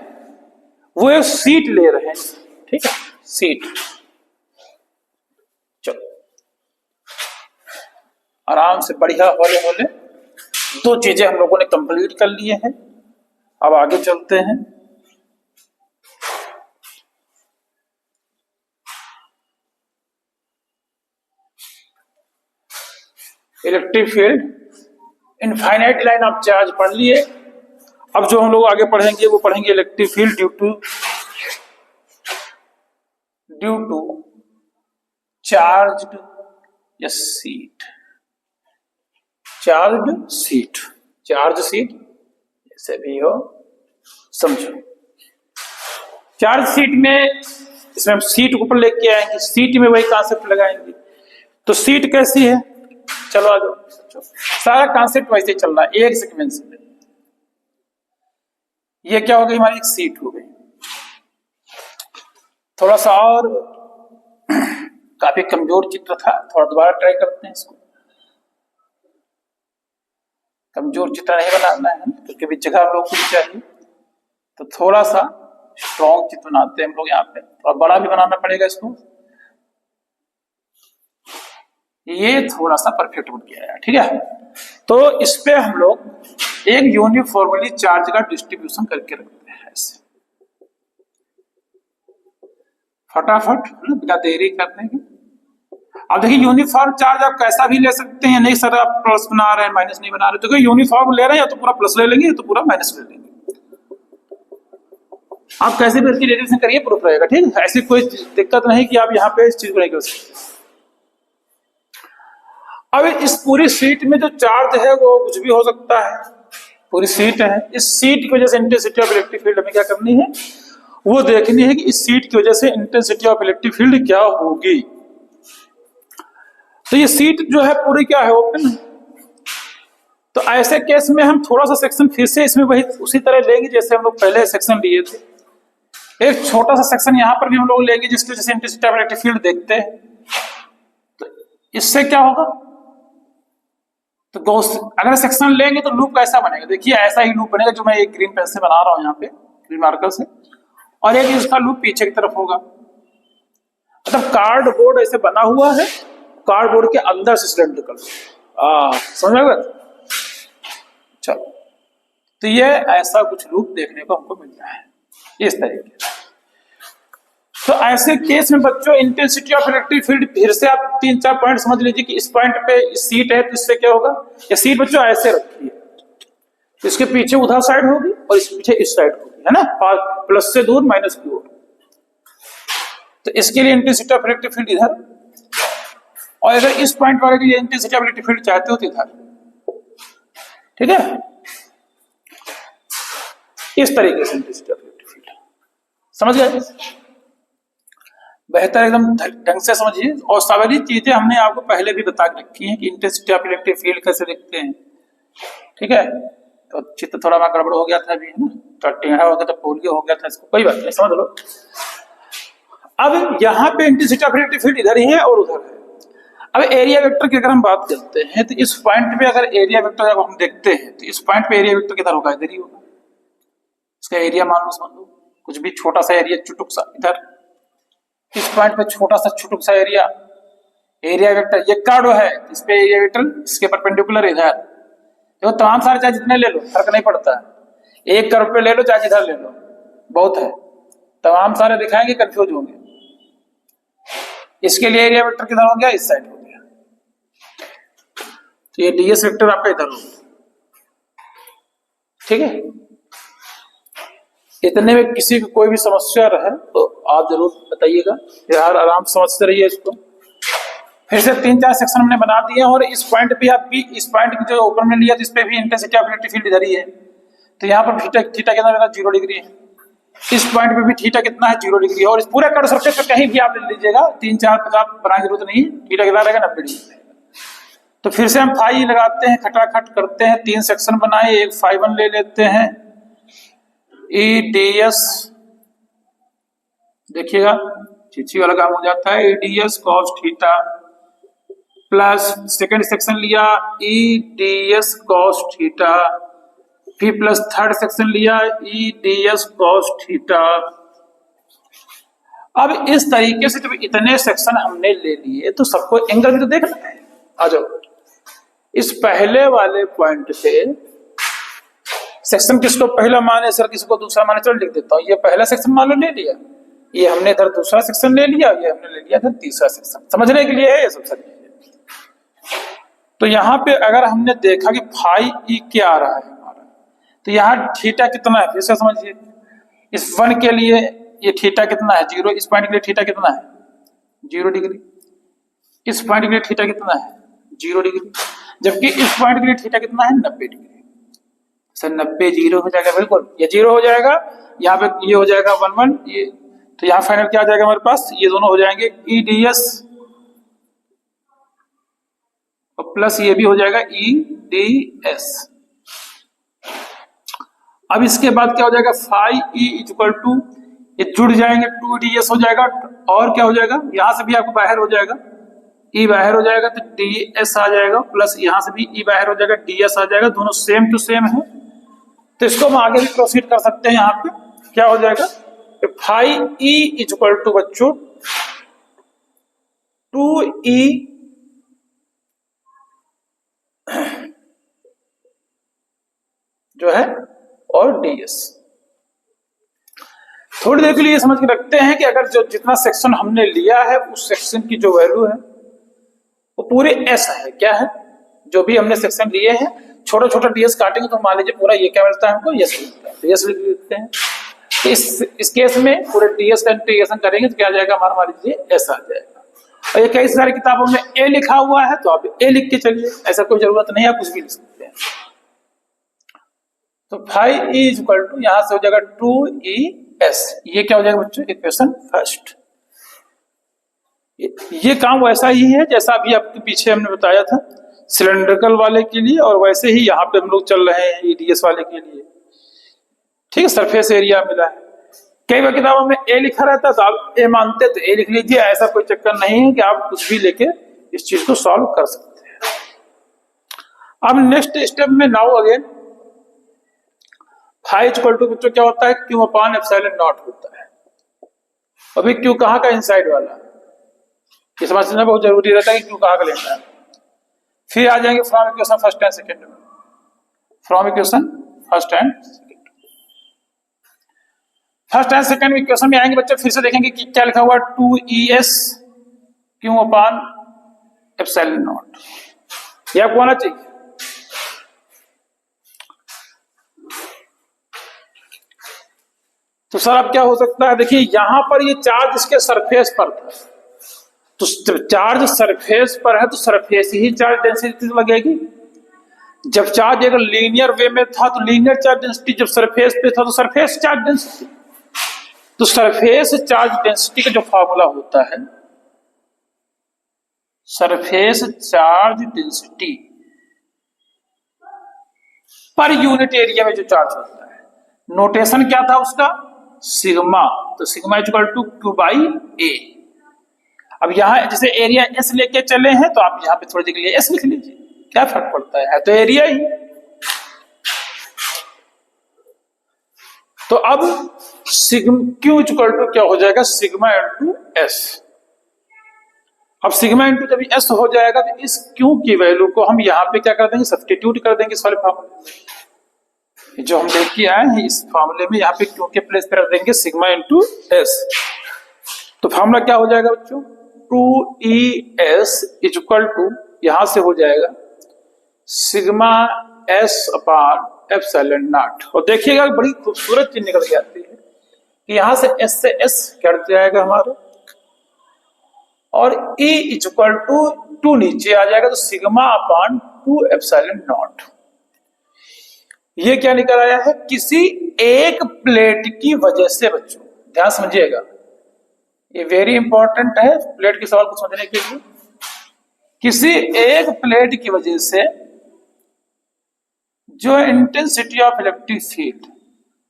वो एक सीट ले रहे हैं, ठीक है, सीट। चलो आराम से बढ़िया हौले हौले 2 चीजें हम लोगों ने कंप्लीट कर लिए हैं, अब आगे चलते हैं। Electric field, infinite line of charge पढ़ लिए। अब जो हम लोग आगे पढ़ेंगे वो पढ़ेंगे electric field due to charged या सीट, चार्ज सीट जैसे भी हो समझो। चार्ज सीट में इसमें हम सीट ऊपर लेके आएंगे, सीट में वही कॉन्सेप्ट लगाएंगे। तो सीट कैसी है, चलो आ जाओ, सारा कॉन्सेप्ट वैसे चल रहा है एक सीक्वेंस में। ये क्या हो गई, हमारी एक सीट हो गई। थोड़ा सा और काफी कमजोर चित्र था, थोड़ा दोबारा ट्राई करते हैं इसको। कमजोर चित्र नहीं बनाना है क्योंकि भी जगह हम लोग को चाहिए, तो थोड़ा सा स्ट्रॉन्ग चित्र बनाते हैं हम लोग। यहाँ पे थोड़ा बड़ा भी बनाना पड़ेगा इसको। ये थोड़ा सा परफेक्ट बन गया है, ठीक है। तो इस पे हम लोग एक यूनिफॉर्मली चार्ज का डिस्ट्रीब्यूशन करके रखते हैं ऐसे, फटाफट बिना देरी करने के। अब देखिए यूनिफॉर्म चार्ज आप कैसा भी ले सकते हैं, नहीं सर आप प्लस बना रहे हैं माइनस नहीं बना रहे, तो यूनिफॉर्म ले रहे हैं या तो पूरा प्लस ले लेंगे या तो पूरा माइनस ले लेंगे। आप कैसे भी इसकी डेरिवेशन करिए, प्रूफ रहेगा, ठीक है। ऐसी कोई दिक्कत नहीं कि आप यहाँ पे इस चीज को नहीं कर सकते। अब इस पूरी सीट में जो चार्ज है वो कुछ भी हो सकता है, पूरी सीट है। इस सीट की वजह से इंटेंसिटी ऑफ इलेक्ट्रिक फील्ड हमें क्या करनी है, वो देखनी है कि इस सीट की वजह से इंटेंसिटी ऑफ इलेक्ट्रिक फील्ड क्या होगी। तो ये सीट जो है पूरी क्या है, ओपन है। तो ऐसे केस में हम थोड़ा सा सेक्शन फिर से इसमें वही उसी तरह लेंगे जैसे हम लोग पहले सेक्शन लिए थे। एक छोटा सा सेक्शन यहाँ पर भी हम लोग लेंगे जिसकी वजह से इंटेंसिटी ऑफ इलेक्ट्रिक फील्ड देखते हैं। तो इससे क्या होगा, तो अगर सेक्शन लेंगे तो लूप कैसा बनेगा, देखिए ऐसा ही लूप बनेगा जो मैं एक ग्रीन पेन से बना रहा हूं यहाँ पे, ग्रीन मार्कर से, और एक इसका लूप पीछे की तरफ होगा। मतलब कार्डबोर्ड ऐसे बना हुआ है, कार्डबोर्ड के अंदर से सिलेंड्रिकल, समझ गए। चलो, तो ये ऐसा कुछ लूप देखने को हमको मिलता है इस तरीके से। तो ऐसे केस में बच्चों इंटेंसिटी ऑफ इलेक्ट्रिक फील्ड फिर से आप 3-4 पॉइंट समझ लीजिए कि इस पॉइंट पे सीट है तो इससे क्या होगा, ये सीट बच्चों ऐसे रखी है, तो इसके पीछे उधर साइड होगी और इसके पीछे इस साइड होगी, है ना, प्लस से दूर माइनस की ओर। तो इसके लिए इंटेंसिटी ऑफ इलेक्ट्रिक फील्ड इधर, और अगर इस पॉइंट वाले के लिए इंटेंसिटी ऑफ इलेक्ट्रिक फील्ड चाहते हो तो इधर, ठीक है। इस तरीके से इंटेंसिटी ऑफ इलेक्ट्रिक फील्ड समझ गए, बेहतर एकदम ढंग से समझिए। और सारी चीजें हमने आपको पहले भी बता के रखी हैं कि इंटेंसिटी ऑफ इलेक्ट्रिक फील्ड कैसे देखते हैं, ठीक है। तो चित्र थोड़ा वहां गड़बड़ हो गया था अभी, है ना, तो टेढ़ा हो गया था, पोलियो हो गया था, इसको कोई बात नहीं, समझ लो। अब यहाँ पे इंटेंसिटी ऑफ इलेक्ट्रिक फील्ड इधर ही है और उधर है। अब एरिया वेक्टर की अगर हम बात करते हैं तो इस पॉइंट पे अगर एरिया वेक्टर जब हम देखते हैं तो इस पॉइंट पे एरिया वेक्टर किधर होगा, इधर ही होगा। इसका एरिया मान लो, समझ लो कुछ भी छोटा सा एरिया, चुटुक सा, इधर इस पॉइंट पे छोटा सा चुटुक सा एरिया, एरिया वेक्टर ये कार्डो है, इस पे एरिया वेक्टर इसके परपेंडिकुलर इधर। देखो तमाम सारे चार्ज जितने ले लो फर्क नहीं पड़ता है, एक कर्व पे ले लो चाहे इधर ले लो, बहुत है, तमाम सारे दिखाएंगे कंफ्यूज होंगे। इसके लिए एरिया वेक्टर किधर हो गया, इस साइड हो गया, तो ये डीएस वेक्टर आपका इधर हो गया, ठीक है। इतने में किसी को कोई भी समस्या रहे तो आप जरूर बताइएगा, यार आराम से समझते रहिए इसको। फिर से 3-4 सेक्शन हमने बना दिए और इस पॉइंट पे आप भी, इस पॉइंट की जो ऊपर में लिया तो इस पे भी इंटेंसिटी ऑफ इलेक्ट्रिक फील्ड इधर ही है, तो यहाँ पर थीटा कितना रहता है, 0 डिग्री है। इस पॉइंट पे भी थीटा कितना है, 0 डिग्री है। और इस पूरे कर्व सरफेस पे कहीं भी आप ले लीजिएगा, 3-4 बनाने की जरूरत नहीं, थीटा कितना रहेगा, 90 डिग्री। तो फिर से हम फाई लगाते हैं, खटाखट करते हैं, 3 सेक्शन बनाए, एक φ1 ले लेते हैं, EDS, देखिएगा चिची वाला काम हो जाता है, EDS cos theta plus second section लिया EDS cos थीटा, फिर प्लस थर्ड सेक्शन लिया EDS cos थीटा। अब इस तरीके से जब इतने सेक्शन हमने ले लिए तो सबको एंगल भी तो देखना है। आ जाओ, इस पहले वाले पॉइंट से सेक्शन किसको पहला माने सर, किसको दूसरा माने, चलो लिख देता हूं। ये पहला सेक्शन मान लो ले लिया, ये हमने इधर दूसरा सेक्शन ले लिया, ये हमने ले लिया इधर तीसरा सेक्शन, समझने के लिए है ये सब सर। तो यहाँ पे अगर हमने देखा कि फाई ई क्या आ रहा है हमारा, तो यहाँ थीटा कितना है, फिर से समझिए। इस 1 के लिए ये थीटा कितना है, 0। इस पॉइंट के लिए थीटा कितना है, 0 डिग्री। इस पॉइंट के लिए थीटा कितना है, 0 डिग्री। जबकि इस पॉइंट के लिए थीटा कितना है, 90 डिग्री। सर 90 0 हो जाएगा, बिल्कुल ये 0 हो जाएगा, यहाँ पे ये हो जाएगा 1 1, ये तो यहां फाइनल क्या आ जाएगा हमारे पास, ये दोनों हो जाएंगे ई डी एस और प्लस ये भी हो जाएगा ई डी एस। अब इसके बाद क्या हो जाएगा, फाइव ई इक्वल टू, ये जुड़ जाएंगे, टू डी एस हो जाएगा, और क्या हो जाएगा, यहां से भी आपको बाहर हो जाएगा, ई बाहर हो जाएगा तो डी एस आ जाएगा, प्लस यहां से भी ई बाहर हो जाएगा, डी एस आ जाएगा, दोनों सेम टू सेम है। तो इसको हम आगे भी प्रोसीड कर सकते हैं। यहाँ पे क्या हो जाएगा, फाइव ई इक्वल टू बच्चों टू ई जो है और डी एस। थोड़ी देर के लिए समझ के रखते हैं कि अगर जो जितना सेक्शन हमने लिया है उस सेक्शन की जो वैल्यू है वो पूरे एस है, क्या है, जो भी हमने सेक्शन लिए हैं छोटा छोटा डीएस काटेंगे तो मान लीजिए पूरा ये क्या मिलता है हमको, यस मिलता है, तो यस लिख लेते हैं। तो इस केस में पूरे डीएस का इंटीग्रेशन करेंगे तो क्या आ जाएगा हमारा, मान लीजिए एस आ जाएगा। और ये कई सारी किताबों में ए लिखा हुआ है तो आप ए लिख के चलिए, ऐसा कोई जरूरत नहीं है, कुछ भी लिख सकते हैं। तो फाइव ई इक्वल टू यहां से हो जाएगा टू ई एस, ये क्या हो जाएगा बच्चों, इक्वेशन फर्स्ट। ये काम वैसा ही है जैसा अभी आपके पीछे हमने बताया था सिलेंड्रिकल वाले के लिए, और वैसे ही यहाँ पे हम लोग चल रहे हैं ईडीएस वाले के लिए। ठीक है, सरफेस एरिया मिला है। कई बार किताबों में ए लिखा रहता है तो आप ए मानते तो ए लिख लीजिए, ऐसा कोई चक्कर नहीं है कि आप कुछ भी लेके इस चीज को सॉल्व कर सकते हैं। अब नेक्स्ट स्टेप में now again five equal to बच्चों क्या होता है, क्यू अपॉन एप्सिलॉन नॉट होता है। अभी क्यू कहाँ का, इनसाइड वाला, ये समझना बहुत जरूरी रहता है कि क्यू कहाँ का लेना है। फिर आ जाएंगे from equation first and second में, from equation first and second में इक्वेशन में आएंगे बच्चों, फिर से देखेंगे कि क्या लिखा हुआ, two E S Q upon epsilon naught, ये आपको आना चाहिए। तो सर अब क्या हो सकता है, देखिए यहां पर ये चार्ज इसके सरफेस पर था, तो चार्ज सरफेस पर है तो सरफेस ही चार्ज डेंसिटी लगेगी। जब चार्ज अगर लीनियर वे में था तो लीनियर चार्ज डेंसिटी, जब सरफेस पे था तो सरफेस चार्ज डेंसिटी। तो सरफेस चार्ज डेंसिटी का जो फॉर्मूला होता है, surface charge density per unit area में जो चार्ज होता है, नोटेशन क्या था उसका, सिग्मा। तो sigma equal to q by A. अब यहां जैसे एरिया एस लेके चले हैं तो आप यहां पे थोड़ी देर के लिए एस लिख लीजिए, क्या फर्क पड़ता है तो एरिया ही। तो अब क्यू इक्वल टू क्या हो जाएगा, सिग्मा इंटू एस। अब सिग्मा इंटू जब एस हो जाएगा तो इस क्यू की वैल्यू को हम यहाँ पे क्या कर देंगे, सब्स्टिट्यूट कर देंगे इस वाले फॉर्मूले जो हम देख के आए हैं, इस फॉर्मूले में यहाँ पे क्यू के प्लेस पे रख देंगे सिग्मा इंटू एस। तो फॉर्मूला क्या हो जाएगा बच्चों, two E S equal to यहां से हो जाएगा sigma S upon epsilon naught. और देखिएगा बड़ी खूबसूरत चीज निकल के आती है कि यहां से एस कट जाएगा हमारा, और ई इक्वल टू टू नीचे आ जाएगा तो sigma upon two epsilon naught. ये क्या निकल आया है, किसी एक प्लेट की वजह से, बच्चों ध्यान समझिएगा, ये वेरी इंपॉर्टेंट है प्लेट के सवाल को समझने के लिए। किसी एक प्लेट की वजह से जो इंटेंसिटी ऑफ इलेक्ट्रिक फील्ड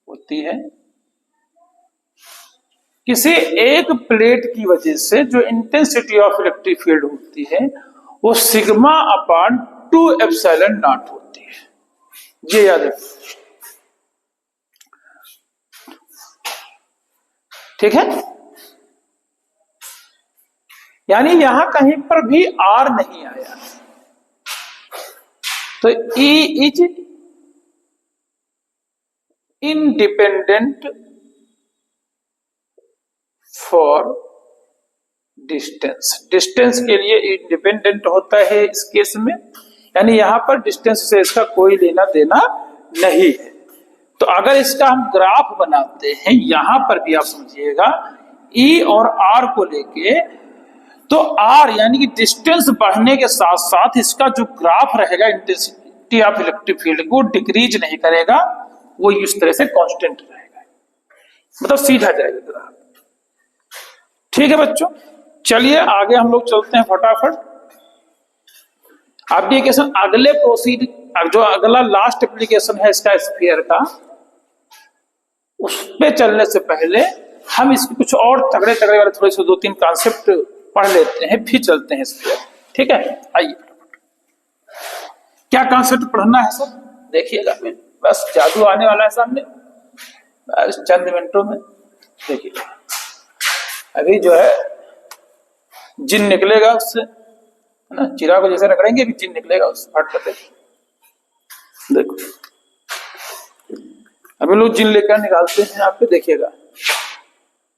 होती है, किसी एक प्लेट की वजह से जो इंटेंसिटी ऑफ इलेक्ट्रिक फील्ड होती है वो sigma upon two epsilon not होती है, ये याद रखिए। ठीक है, यानी यहां कहीं पर भी आर नहीं आया, तो E is independent for distance. Distance के लिए इंडिपेंडेंट होता है इस केस में, यानी यहां पर डिस्टेंस से इसका कोई लेना देना नहीं है। तो अगर इसका हम ग्राफ बनाते हैं, यहां पर भी आप समझिएगा E और R को लेके, तो R यानी कि डिस्टेंस बढ़ने के साथ साथ इसका जो ग्राफ रहेगा इंटेंसिटी ऑफ इलेक्ट्रिक फील्ड को डिक्रीज नहीं करेगा, वो इस तरह से कांस्टेंट रहेगा, मतलब सीधा जाएगा ग्राफ। ठीक है बच्चों, चलिए आगे हम लोग चलते हैं फटाफट। एप्लीकेशन अगले प्रोसीड, जो अगला लास्ट एप्लीकेशन है इसका स्फीयर का, उस पे चलने से पहले हम इसके कुछ और तगड़े तगड़े वाले थोड़े से 2-3 कॉन्सेप्ट पढ़ लेते हैं, फिर चलते हैं स्फीयर। ठीक है, आइए। क्या कॉन्सेप्ट पढ़ना है सर, देखिएगा, बस जादू आने वाला है सामने, बस चंद मिनटों में देखिए। अभी जो है जिन निकलेगा उससे, है ना, चिरा को जैसे रगड़ेंगे भी जिन निकलेगा उससे, फट करते। देखो अभी लोग जिन लेकर निकालते हैं, आप पे देखिएगा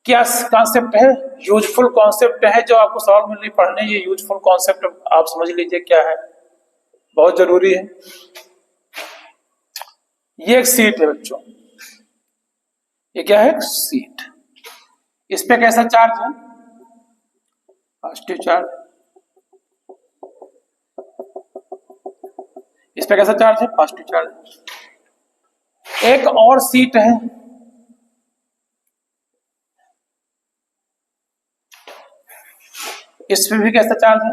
क्या कॉन्सेप्ट है, यूजफुल कॉन्सेप्ट है जो आपको सवाल में नहीं पढ़ने। ये यूजफुल कॉन्सेप्ट आप समझ लीजिए क्या है, बहुत जरूरी है। ये एक सीट है बच्चों, ये क्या है, सीट। इस पे कैसा चार्ज है, पॉजिटिव चार्ज। इस पे कैसा चार्ज है, पॉजिटिव चार्ज। एक और सीट है, इस पे भी कैसा चार्ज है,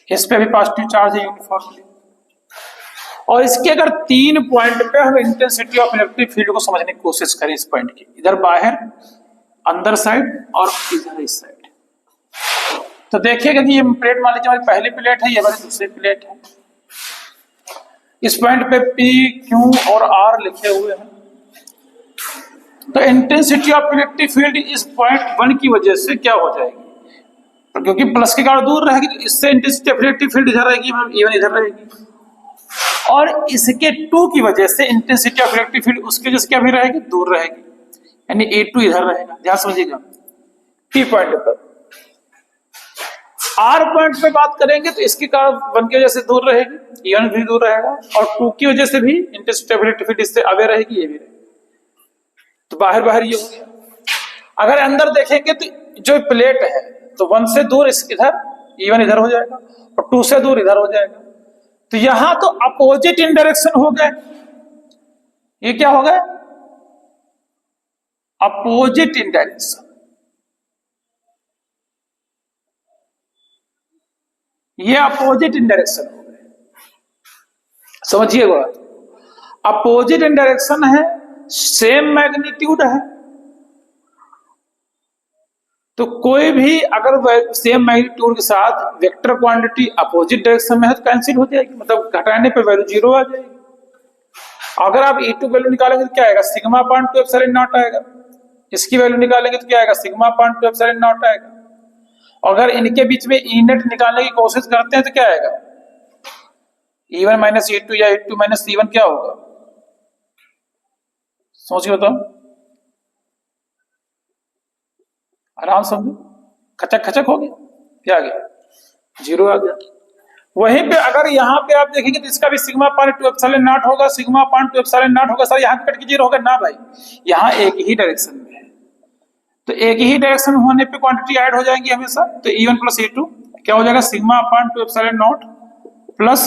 इस पे भी पॉजिटिव चार्ज है यूनिफॉर्मली। और इसके अगर 3 पॉइंट पे हम इंटेंसिटी ऑफ इलेक्ट्रिक फील्ड को समझने की कोशिश करें, इस पॉइंट की, इधर बाहर, अंदर साइड और इधर इस साइड, तो देखिएगा कि ये प्लेट मान लीजिए हमारी पहली प्लेट है, ये हमारी दूसरी प्लेट है। इस पॉइंट पे P, Q और R लिखे हुए हैं। तो इंटेंसिटी ऑफ इलेक्ट्रिक फील्ड इस पॉइंट 1 की वजह से क्या हो जाएगी, क्योंकि प्लस के कारण दूर रहेगी, तो इससे इंटेंसिटी ऑफ इलेक्ट्रिक फील्ड इधर रहेगी, इवन इधर रहेगी। और इसके 2 की वजह से इंटेंसिटी ऑफ इलेक्ट्रिक फील्ड उसकी वजह से क्या भी रहेगी, दूर रहेगी, यानी A2 इधर रहेगा। ध्यान समझिएगा। P पॉइंट पर, R पॉइंट पे बात करेंगे तो इसके कारण 1 की वजह से दूर रहेगी, इवन भी दूर रहेगा, और 2 की वजह से भी इंटेंसिटी ऑफ इलेक्ट्रिक फील्ड इससे अवे रहेगी, ये भी रहेगी। तो बाहर बाहर ये हो गया। अगर अंदर देखेंगे तो जो प्लेट है, तो 1 से दूर इधर, इवन इधर हो जाएगा, और 2 से दूर इधर हो जाएगा। तो यहां तो अपोजिट इन डायरेक्शन हो गए, ये क्या हो गए, अपोजिट इन डायरेक्शन। ये अपोजिट इन डायरेक्शन हो गए, समझिएगा। अपोजिट इन डायरेक्शन है, सेम मैग्नीट्यूड है, तो कोई भी अगर सेम मैग्नीट्यूड के साथ वेक्टर क्वांटिटी अपोजिट डायरेक्शन में है तो कैंसिल हो जाएगी, मतलब घटाने पे वैल्यू 0 आ जाएगी। अगर आप E2 वैल्यू निकालेंगे तो क्या आएगा, सिग्मा अपॉन 2 एप्सिलॉन नॉट आएगा। इसकी वैल्यू निकालेंगे तो क्या आएगा, सिग्मा अपॉन 2 एप्सिलॉन नॉट आएगा। अगर इनके बीच में E नेट निकालने की कोशिश करते हैं तो क्या आएगा, E1 माइनस E2 या E2 माइनस E1 क्या होगा, सोचिए बताओ, आराम समझो। खचक खचक हो गया, क्या आ गया, 0 आ गया। वहीं पे अगर यहाँ पे आप देखेंगे तो इसका भी सिग्मा अपॉन 2 एप्सिलॉन नॉट होगा, सिग्मा अपॉन 2 एप्सिलॉन नॉट होगा। सर यहाँ कट के 0 होगा ना भाई, यहाँ एक ही डायरेक्शन में है, तो एक ही डायरेक्शन में होने पे क्वांटिटी ऐड हो जाएंगी हमेशा। तो E1 प्लस E2 क्या हो जाएगा, sigma upon 2 epsilon not plus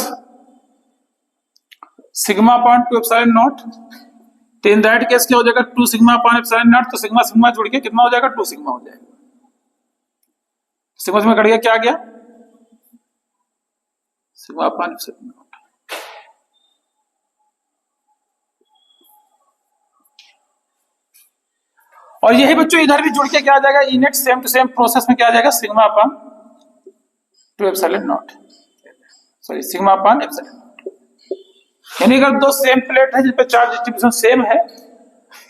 sigma upon 2 epsilon naught. तो इन दैट केस क्या हो जाएगा, 2 सिग्मा अपॉन एप्सिलॉन नॉट, तो सिग्मा सिग्मा जुड़ के कितना हो जाएगा, 2 सिग्मा हो जाएगा। सिग्मा सिग्मा कट गया, क्या आ गया, सिग्मा अपॉन एप्सिलॉन नॉट। और यही बच्चों इधर भी जुड़ के क्या आ जाएगा, E net same to same process में क्या आ जाएगा, sigma upon 2 epsilon naught, sorry sigma upon epsilon naught. यानी अगर 2 सेम प्लेट है जिस पे चार्ज डिस्ट्रीब्यूशन सेम है,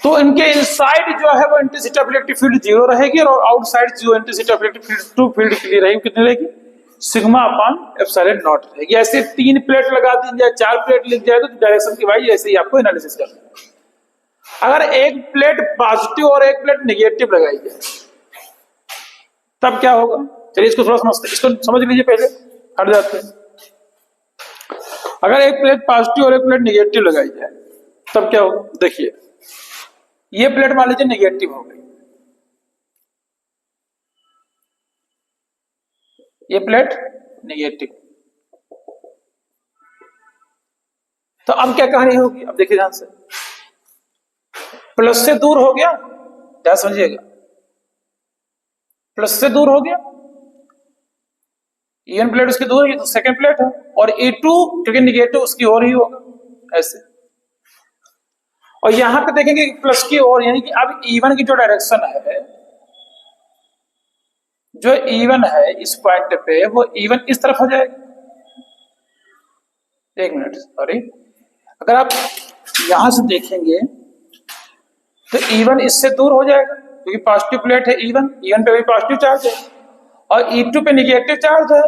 तो इनके इनसाइड जो है वो इंटेंसिटी ऑफ इलेक्ट्रिक फील्ड 0 रहेगी, और आउटसाइड जो intensity of electric field 2 field के लिए रहेगी, कितनी रहेगी, सिग्मा अपॉन एप्सिलॉन नॉट रहेगी। ऐसे 3 प्लेट लगा दी जाए, 4 प्लेट लिख जाए तो डायरेक्शन की भाई ऐसे ही आपको एनालिसिस करना है। अगर एक प्लेट पॉजिटिव और एक प्लेट नेगेटिव लगाई जाए तब क्या होगा, चलिए इसको थोड़ा समझते, इसको समझ लीजिए पहले, हट जाते हैं। अगर एक प्लेट पॉजिटिव और एक प्लेट नेगेटिव लगाई जाए तब क्या होगा, देखिए ये प्लेट मान लीजिए नेगेटिव हो गई, ये प्लेट नेगेटिव, तो अब क्या कहानी होगी, अब देखिए ध्यान से। प्लस से दूर हो गया, क्या समझिएगा, प्लस से दूर हो गया, ईवन प्लेट उसकी दूर है तो सेकंड प्लेट है, और E2 क्योंकि निगेटिव उसकी ओर ही होगा ऐसे। और यहां पे देखेंगे प्लस की ओर, यानी कि अब E1 की जो डायरेक्शन है, जो E1 है इस पॉइंट पे, वो E1 इस तरफ हो जाएगा। एक मिनट, सॉरी, अगर आप यहां से देखेंगे तो E1 इससे दूर हो जाएगा क्योंकि पॉजिटिव प्लेट है E1 पे भी पॉजिटिव चार्ज है और E2 पे निगेटिव चार्ज है,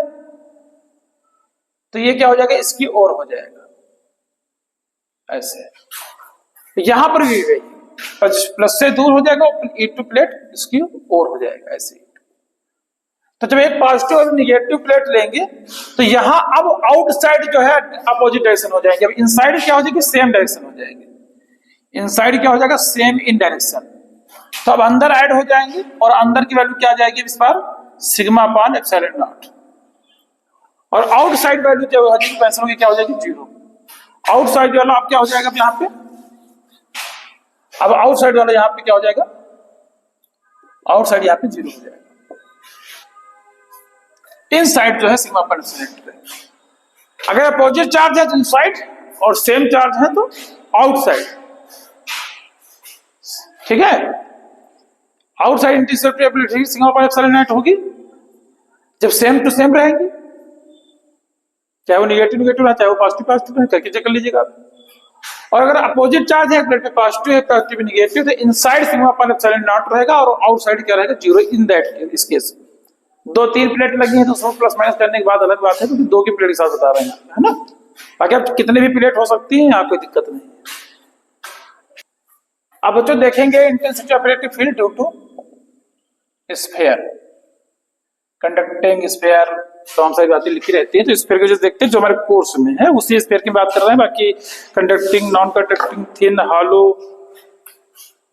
तो ये क्या हो जाएगा, इसकी ओर हो जाएगा ऐसे। यहां पर भी प्लस से दूर हो जाएगा और E2 प्लेट इसकी ओर हो जाएगा ऐसे। तो जब एक पॉजिटिव और निगेटिव प्लेट लेंगे तो यहां अब आउटसाइड जो है अपोजिट डायरेक्शन हो जाएंगे, अब इनसाइड क्या हो जाएगी, सेम डायरेक्शन हो जाएगी, इनसाइड क्या हो जाएगा, सेम इन डायरेक्शन। तो अब अंदर ऐड हो जाएंगे और अंदर की वैल्यू क्या आ जाएगी इस बार, सिग्मा अपान एप्सिलॉन नॉट, और आउटसाइड वैल्यू क्या हो जाएगी, कैंसिल होगी, क्या हो जाएगी, 0। आउटसाइड वाला अब क्या हो जाएगा यहाँ पे, अब आउटसाइड वाला यहाँ पे क्या हो जाएगा, आउटसाइड यहाँ पे 0 हो जाएगा। इनसाइड जो है सिग्मा अपान एप्सिलॉन नॉट है। अगर अपोजिट चार्ज है तो इनसाइड और सेम चार्ज है तो आउटसाइड, ठीक है। Outside interceptability sigma upon epsilon naught होगी जब सेम टू सेम रहेंगी, चाहे वो निगेटिव निगेटिव है चाहे वो पॉजिटिव पॉजिटिव है, करके चेक कर लीजिएगा आप। और अगर अपोजिट चार्ज है, प्लेट पे पॉजिटिव है पॉजिटिव निगेटिव, तो inside sigma upon epsilon not रहेगा और आउटसाइड क्या रहेगा, 0 इन दैट इस केस। 2-3 प्लेट लगी है तो उसमें प्लस माइनस करने के बाद अलग बात है, क्योंकि 2 की प्लेट के साथ बता रहे हैं, है ना। बाकी अब कितने भी प्लेट हो सकती है, यहाँ कोई दिक्कत नहीं है। अब बच्चों देखेंगे intensity of electric field due to sphere, conducting sphere, तो हम सारी बातें लिखी रहती है, तो स्फीयर की वजह से देखते हैं जो हमारे कोर्स में है उसी स्फीयर की बात कर रहे हैं। बाकी conducting, non conducting, thin, hollow,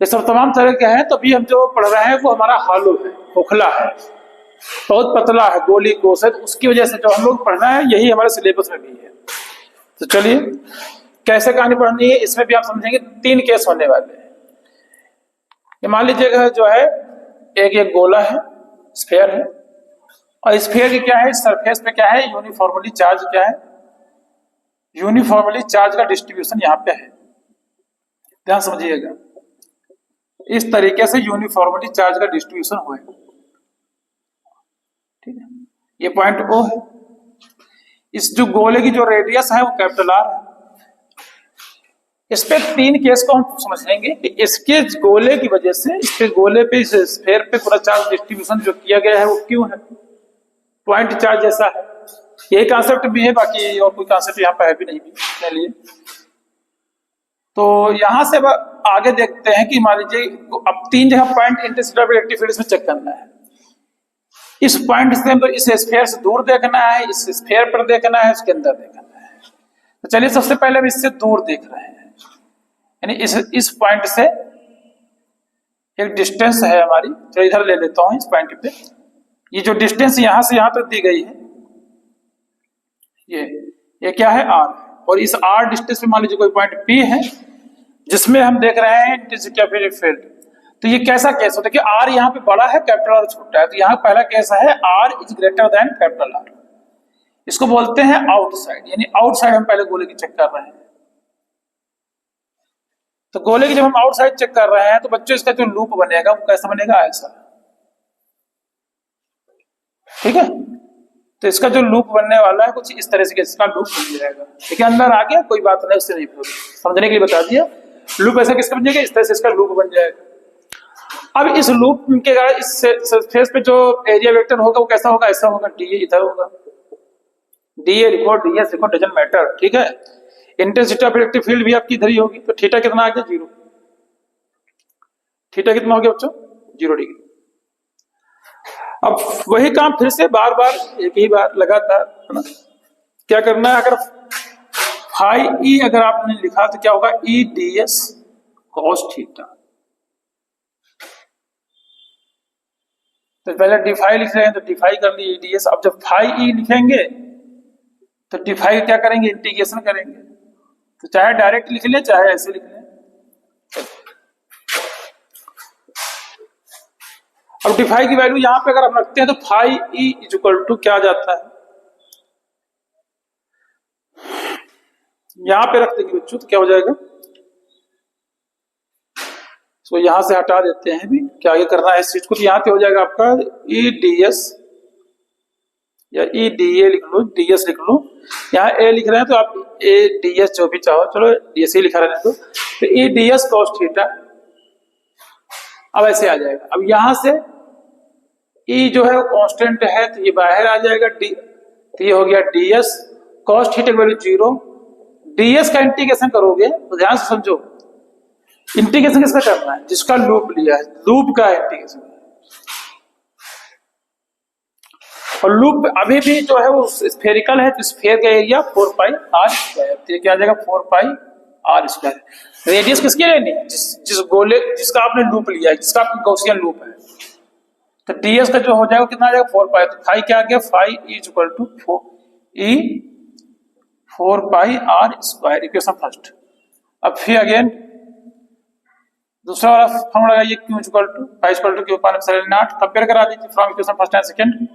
ये सब तमाम तरह के हैं। तो अभी हम जो पढ़ रहे हैं वो हमारा हॉलो है, खोखला है, बहुत पतला है, गोली कोस है, तो उसकी वजह से जो हम लोग पढ़ना है यही हमारे सिलेबस में भी है। तो चलिए कैसे कहानी पढ़नी है, इसमें भी आप समझेंगे 3 केस होने वाले हैं। ये मान लीजिएगा जो है एक गोला है, स्फीयर है, और स्फीयर की क्या है, सरफेस पे क्या है, यूनिफॉर्मली चार्ज क्या है, यूनिफॉर्मली चार्ज का डिस्ट्रीब्यूशन यहाँ पे है, ध्यान समझिएगा। इस तरीके से यूनिफॉर्मली चार्ज का डिस्ट्रीब्यूशन हुआ है, ठीक है। ये पॉइंट O है। इस जो गोले की जो रेडियस है वो कैपिटल R है। इस पे 3 केस को हम समझेंगे कि इसके गोले की वजह से, इसके गोले पे, इस स्फीयर पे पूरा चार्ज डिस्ट्रीब्यूशन जो किया गया है वो क्यों है, पॉइंट चार्ज जैसा है। यही कॉन्सेप्ट भी है, बाकी और कोई कॉन्सेप्ट यहाँ पे है भी नहीं अपने लिए। तो यहां से आगे देखते हैं कि मान लीजिए अब 3 जगह point intensity of electric field में चेक करना है। इस पॉइंट से तो इस स्फीयर से दूर देखना है, इस स्फीयर पर देखना है, उसके अंदर देखना है। तो चलिए सबसे पहले हम इससे दूर देख रहे हैं, यानी इस पॉइंट से एक डिस्टेंस है हमारी, तो इधर ले लेता हूं इस पॉइंट पे। ये जो डिस्टेंस यहां से यहां तक दी गई है, ये क्या है, R, और इस R डिस्टेंस पे मान लीजिए कोई पॉइंट P है जिसमें हम देख रहे हैं इंटेंसिटी ऑफ इलेक्ट्रिक फील्ड। तो ये कैसा केस होता है कि R यहाँ पे बड़ा है, कैपिटल R छोटा है, तो यहाँ पहला केस है R is greater than capital R। इसको बोलते हैं आउटसाइड, यानी आउटसाइड हम पहले गोले की चेक कर रहे हैं। तो गोले की जब हम आउटसाइड चेक कर रहे हैं तो बच्चों इसका जो लूप बनेगा वो कैसा बनेगा, ऐसा, ठीक है। तो इसका जो लूप बनने वाला है कुछ इस तरह से इसका लूप बन जाएगा, ठीक है। अंदर आ गया, कोई बात नहीं, उससे नहीं समझने के लिए बता दिया। लूप ऐसा किसका बन जाएगा, इस तरह से इसका लूप बन जाएगा। अब इस लूप के कारण इस सरफेस पे जो एरिया वेक्टर होगा वो कैसा होगा, ऐसा होगा, डीए इधर होगा, डीए लिखो, डीएस लिखो, डजंट मैटर, ठीक है। इंटेंसिटी ऑफ इलेक्ट्रिक फील्ड भी आपकी इधर ही होगी, तो थीटा कितना आ गया, 0। थीटा कितना हो गया बच्चों, 0 डिग्री। अब वही काम फिर से बार बार, एक ही बार लगातार, है ना। क्या करना है, अगर फाई ई अगर आपने लिखा तो क्या होगा, ई डी एस कॉस थीटा। तो पहले डिफाई लिख रहे हैं तो डिफाई कर लिए डी एस। अब जब फाई ई लिखेंगे तो डिफाई क्या करेंगे, इंटीग्रेशन करेंगे। तो चाहे डायरेक्ट लिख ले चाहे ऐसे लिख ले। अब डिफाई की वैल्यू यहां पे अगर हम रखते हैं तो phi E is equal to क्या आ जाता है, यहां पे रख देंगे बच्चों तो क्या हो जाएगा, तो यहां से हटा देते हैं भी, क्या आगे करना है इस चीज को, तो यहां पे हो जाएगा आपका ई डी एस या ई डी ए लिख लो, डी एस लिख लो, यहाँ ए लिख रहे हैं तो आप ए डी एस जो भी चाहो, चलो डी एस ही लिखा रहने दो, तो ई डी एस कॉस थीटा अब ऐसे आ जाएगा। अब यहां से ई जो है वो कांस्टेंट है तो ये बाहर आ जाएगा, डी तो ये हो गया डी एस कॉस थीटा की वैल्यू 0, डी एस का इंटीग्रेशन करोगे तो ध्यान से समझो, इंटीग्रेशन किसका करना है, जिसका लूप लिया है, लूप का इंटीग्रेशन, और लूप अभी भी जो है वो स्फेरिकल है तो स्फेयर का एरिया 4 पाई आर स्क्वायर, तो ये क्या आ जाएगा 4 पाई आर स्क्वायर। रेडियस किसकी लेनी है, जिस गोले जिसका आपने लूप लिया है, जिसका आपका गॉसियन लूप है, तो ds का जो हो जाएगा कितना आ जाएगा 4 पाई, तो फाई क्या आ गया, phi is equal to 4 pi are square, equation first. अब फिर अगेन दूसरा वाला फॉर्मूला लगाइए, q equal to phi equal to Q upon epsilon naught, compare करा दीजिए from equation first and second,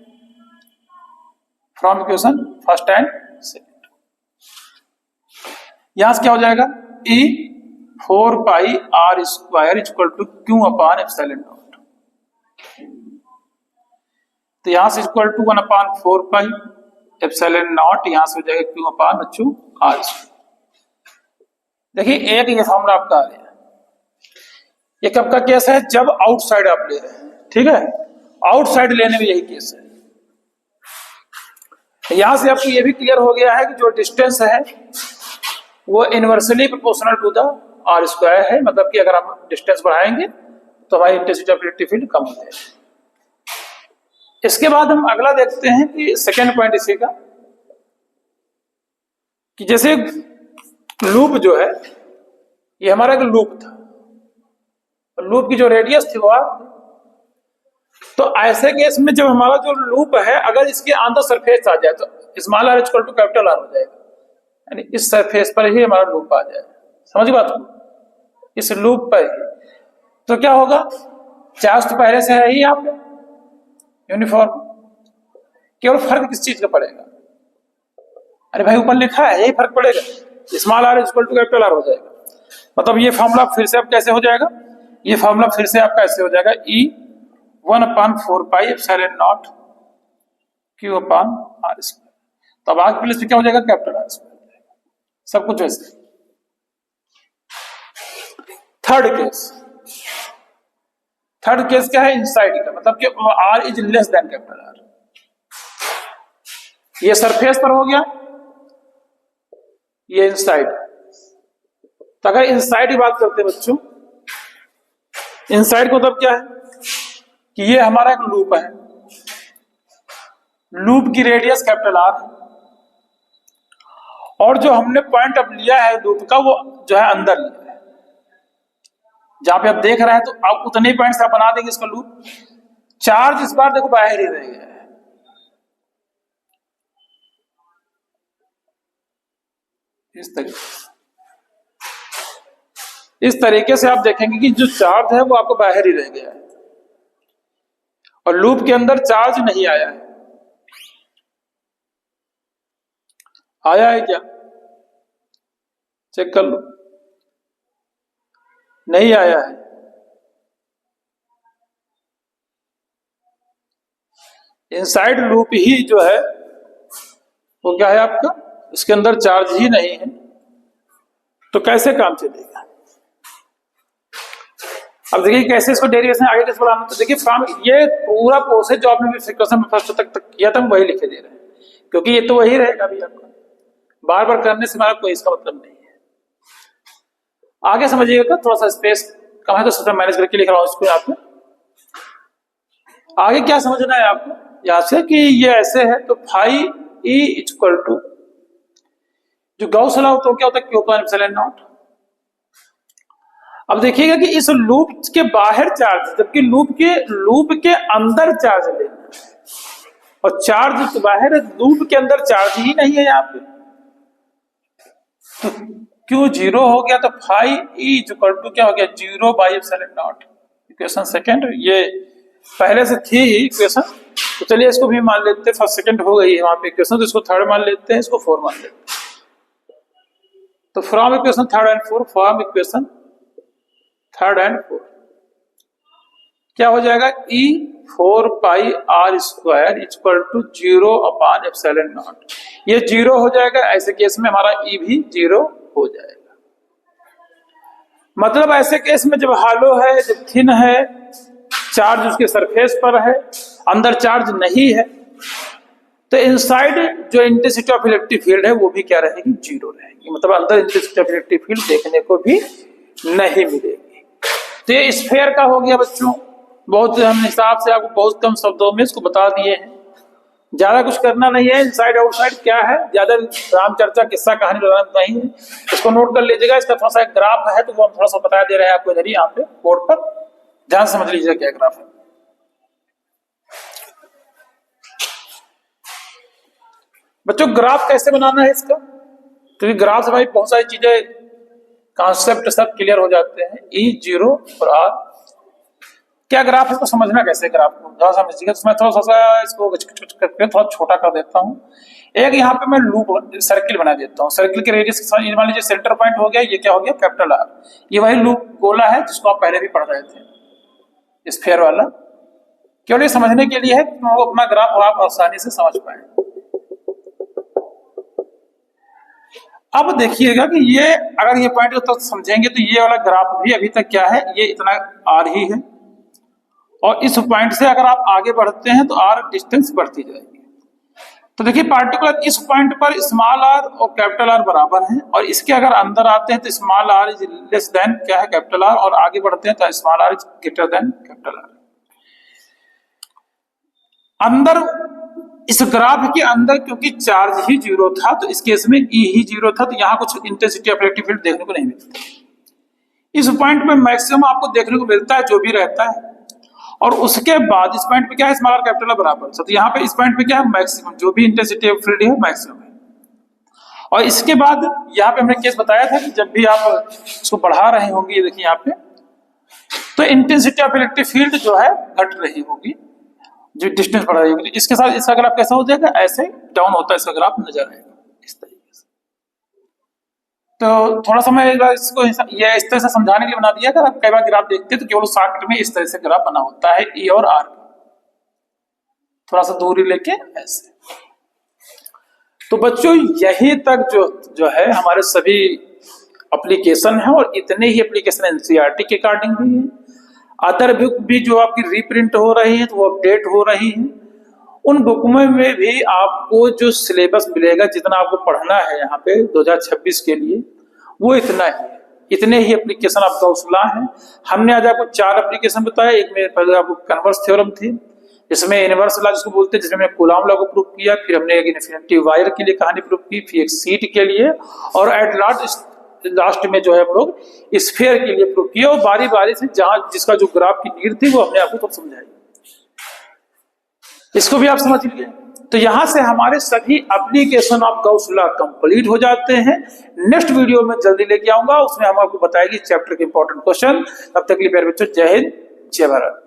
from equation first and second, यहां से क्या हो जाएगा E 4 pi are square equal to Q upon epsilon naught, तो यहां से equal to 1 upon 4 pi epsilon not, यहां से हो जाएगा क्यू अपान बच्चों आर स्क्वायर। देखिए एक ये फॉर्मूला आपका आ गया, ये कब का केस है, जब आउटसाइड आप ले रहे हैं, ठीक है, आउटसाइड लेने में यही केस है। यहां से आपको ये भी क्लियर हो गया है कि जो डिस्टेंस है वो inversely proportional to the R square है, मतलब कि अगर हम डिस्टेंस बढ़ाएंगे तो हमारी इंटेंसिटी ऑफ इलेक्ट्रिक फील्ड कम हो जाएगी। इसके बाद हम अगला देखते हैं कि सेकेंड पॉइंट इसी का, कि जैसे लूप जो है ये हमारा एक लूप था, लूप की जो रेडियस थी वो आर, तो ऐसे केस में जब हमारा जो लूप है अगर इसके अंदर सरफेस आ जाए तो small R equal to capital R हो जाएगा, यानी इस सरफेस पर ही हमारा लूप आ जाए, समझ बात को, इस लूप पर ही, तो क्या होगा, चार्ज तो पहले से है ही यहाँ पे यूनिफॉर्म, केवल फर्क किस चीज का पड़ेगा, अरे भाई ऊपर लिखा है यही फर्क पड़ेगा, small R equal to capital R हो जाएगा। मतलब ये फॉर्मूला फिर से अब कैसे हो जाएगा, ये फॉर्मूला फिर से आपका ऐसे हो जाएगा E 1 upon 4 pi epsilon naught Q upon R square, तो अब आगे प्लेस पे क्या हो जाएगा कैपिटल आर स्क्वायर, सब कुछ वैसे। थर्ड केस क्या है, इनसाइड का, मतलब कि R is less than capital R, ये सरफेस पर हो गया, ये इनसाइड, तो अगर इनसाइड की बात करते हैं बच्चों, इनसाइड का मतलब क्या है कि ये हमारा एक लूप है, लूप की रेडियस कैपिटल आर है, और जो हमने पॉइंट अब लिया है लूप का वो जो है अंदर लिया है, जहां पे आप देख रहे हैं तो आप उतने पॉइंट से आप बना देंगे इसका लूप, चार्ज इस बार देखो बाहर ही रह गया है, इस तरीके से आप देखेंगे कि जो चार्ज है वो आपको बाहर ही रह गया है और लूप के अंदर चार्ज नहीं आया है, आया है क्या, चेक कर लो, नहीं आया है, इनसाइड लूप ही जो है वो क्या है आपका, इसके अंदर चार्ज ही नहीं है, तो कैसे काम चलेगा। अब देखिए कैसे इसको डेरिवेशन आगे कैसे बढ़ाना, तो देखिए फ्रॉम ये पूरा प्रोसेस जो आपने फ्रीक्वेंसी में फर्स्ट तक किया था वही लिखे दे रहे हैं, क्योंकि ये तो वही रहेगा अभी आपका, बार बार करने से हमारा कोई इसका मतलब नहीं है। आगे समझिएगा, थोड़ा सा स्पेस कम है तो सिस्टम मैनेज करके लिख रहा हूं इसको यहाँ पे। आगे क्या समझना है आपको यहां से कि ये ऐसे है, तो फाई ई इक्वल टू जो गॉस लॉ तो क्या होता है क्यू अपान एप्सिलॉन नॉट। अब देखिएगा कि इस लूप के बाहर चार्ज, जबकि लूप के अंदर चार्ज लेना, और चार्ज तो बाहर, लूप के अंदर चार्ज ही नहीं है यहाँ पे, तो क्यू 0 हो गया, तो फाई ई इक्वल टू क्या हो गया 0 by epsilon not, equation second, ये पहले से थी ही इक्वेशन, तो चलिए इसको भी मान लेते हैं, फर्स्ट सेकंड हो गई है वहां पे इक्वेशन, तो इसको थर्ड मान लेते हैं, इसको 4 मान लेते हैं। तो from equation third and four, from equation third and four क्या हो जाएगा, E4 pi r square equal to 0 upon epsilon naught. ये 0 हो जाएगा, ऐसे केस में हमारा E भी 0 हो जाएगा। मतलब ऐसे केस में जब हालो है, जब थिन है, चार्ज उसके सरफेस पर है, अंदर चार्ज नहीं है, तो इनसाइड जो इंटेंसिटी ऑफ इलेक्ट्रिक फील्ड है वो भी क्या रहेगी, 0 रहेगी। मतलब अंदर इंटेंसिटी ऑफ इलेक्ट्रिक फील्ड देखने को भी नहीं मिलेगी। तो ये स्फीयर का हो गया बच्चों, बहुत हम हिसाब से आपको बहुत कम शब्दों में इसको बता दिए हैं, ज्यादा कुछ करना नहीं है। इनसाइड आउटसाइड क्या है, ज्यादा राम चर्चा किस्सा कहानी लगाना नहीं है, इसको नोट कर लीजिएगा। इसका थोड़ा सा ग्राफ है तो वो हम थोड़ा सा बता दे रहे हैं आपको इधर ही, यहाँ पे बोर्ड पर ध्यान समझ लीजिएगा क्या ग्राफ है। बच्चों ग्राफ कैसे बनाना है इसका, क्योंकि ग्राफ से भाई बहुत सारी चीजें कॉन्सेप्ट सब क्लियर हो जाते हैं। E0 और R क्या ग्राफ है, इसको समझना कैसे ग्राफ को ज्यादा समझिएगा। तो मैं थोड़ा सा इसको करके थोड़ा छोटा कर देता हूँ। एक यहाँ पे मैं लूप सर्किल बना देता हूँ, सर्किल के रेडियस मान लीजिए सेंटर पॉइंट हो गया, ये क्या हो गया, कैपिटल R। ये वही लूप गोला है जिसको आप पहले भी पढ़ रहे थे, स्फीयर वाला। केवल ये समझने के लिए है कि वो अपना ग्राफ आप आसानी से समझ पाए। अब देखिएगा कि ये अगर ये पॉइंट तो समझेंगे तो ये वाला ग्राफ भी अभी तक क्या है, ये इतना R ही है, और इस पॉइंट से अगर आप आगे बढ़ते हैं तो R डिस्टेंस बढ़ती जाएगी। तो देखिए पार्टिकुलर इस पॉइंट पर स्मॉल r और कैपिटल R बराबर हैं, और इसके अगर अंदर आते हैं तो small r is less then क्या है, कैपिटल R, और आगे बढ़ते हैं तो small r is greater than capital R। अंदर इस ग्राफ के अंदर क्योंकि चार्ज ही 0 था, तो इस केस में E ही 0 था, तो यहाँ कुछ इंटेंसिटी ऑफ इलेक्ट्रिक फील्ड देखने को नहीं मिलता। इस पॉइंट में मैक्सिमम आपको देखने को मिलता है जो भी रहता है, और उसके बाद इस पॉइंट पे क्या है, स्मॉल r कैपिटल R बराबर। तो यहाँ पे इस पॉइंट पे क्या है, मैक्सिमम जो भी इंटेंसिटी ऑफ फील्ड है मैक्सिमम है। और इसके बाद यहाँ पे हमने केस बताया था कि जब भी आप इसको बढ़ा रहे होंगे, ये देखिए यहाँ पे, तो इंटेंसिटी ऑफ इलेक्ट्रिक फील्ड जो है घट रही होगी, जो डिस्टेंस बढ़ रही होगी। इसके साथ इसका ग्राफ कैसा हो जाएगा, ऐसे डाउन होता है इसका ग्राफ, नजर आएगा इस तरीके से। तो थोड़ा सा मैं इसको ये इस तरह से समझाने के लिए बना दिया। अगर आप कई बार ग्राफ देखते हैं तो केवल शॉर्टकट में इस तरह से ग्राफ बना होता है, E और R थोड़ा सा दूरी लेके ऐसे। तो बच्चों यही तक जो है हमारे सभी एप्लीकेशन है, और इतने ही एप्लीकेशन एनसीईआरटी के अकॉर्डिंग भी है। अदर बुक भी जो आपकी रीप्रिंट हो रही है तो वो अपडेट हो रही है, उन बुक में भी आपको जो सिलेबस मिलेगा, जितना आपको पढ़ना है यहाँ पे 2026 के लिए, वो इतना ही, इतने ही एप्लीकेशन आपका उछला है। हमने आज आपको 4 एप्लीकेशन बताया। एक में पहले आपको कन्वर्स थ्योरम थी, जिसमें यूनिवर्सल लॉ जिसको बोलते हैं, जिसमें हमने कूलॉम लॉ को प्रूव किया, फिर हमने एक इन्फिनिटी वायर के लिए कहानी प्रूव की, फिर एक सीट के लिए, और एट लास्ट में जो है हम लोग स्फीयर के लिए प्रूव किया। और बारी बारी से जहां जिसका जो ग्राफ की नीड थी वो हमने आपको तब समझाई, इसको भी आप समझ लीजिए। तो यहां से हमारे सभी application of Gauss law complete हो जाते हैं। नेक्स्ट वीडियो में जल्दी लेके आऊंगा, उसमें हम आपको बताएंगे चैप्टर के इंपॉर्टेंट क्वेश्चन। तब तक के लिए प्यारे बच्चों, जय हिंद जय भारत।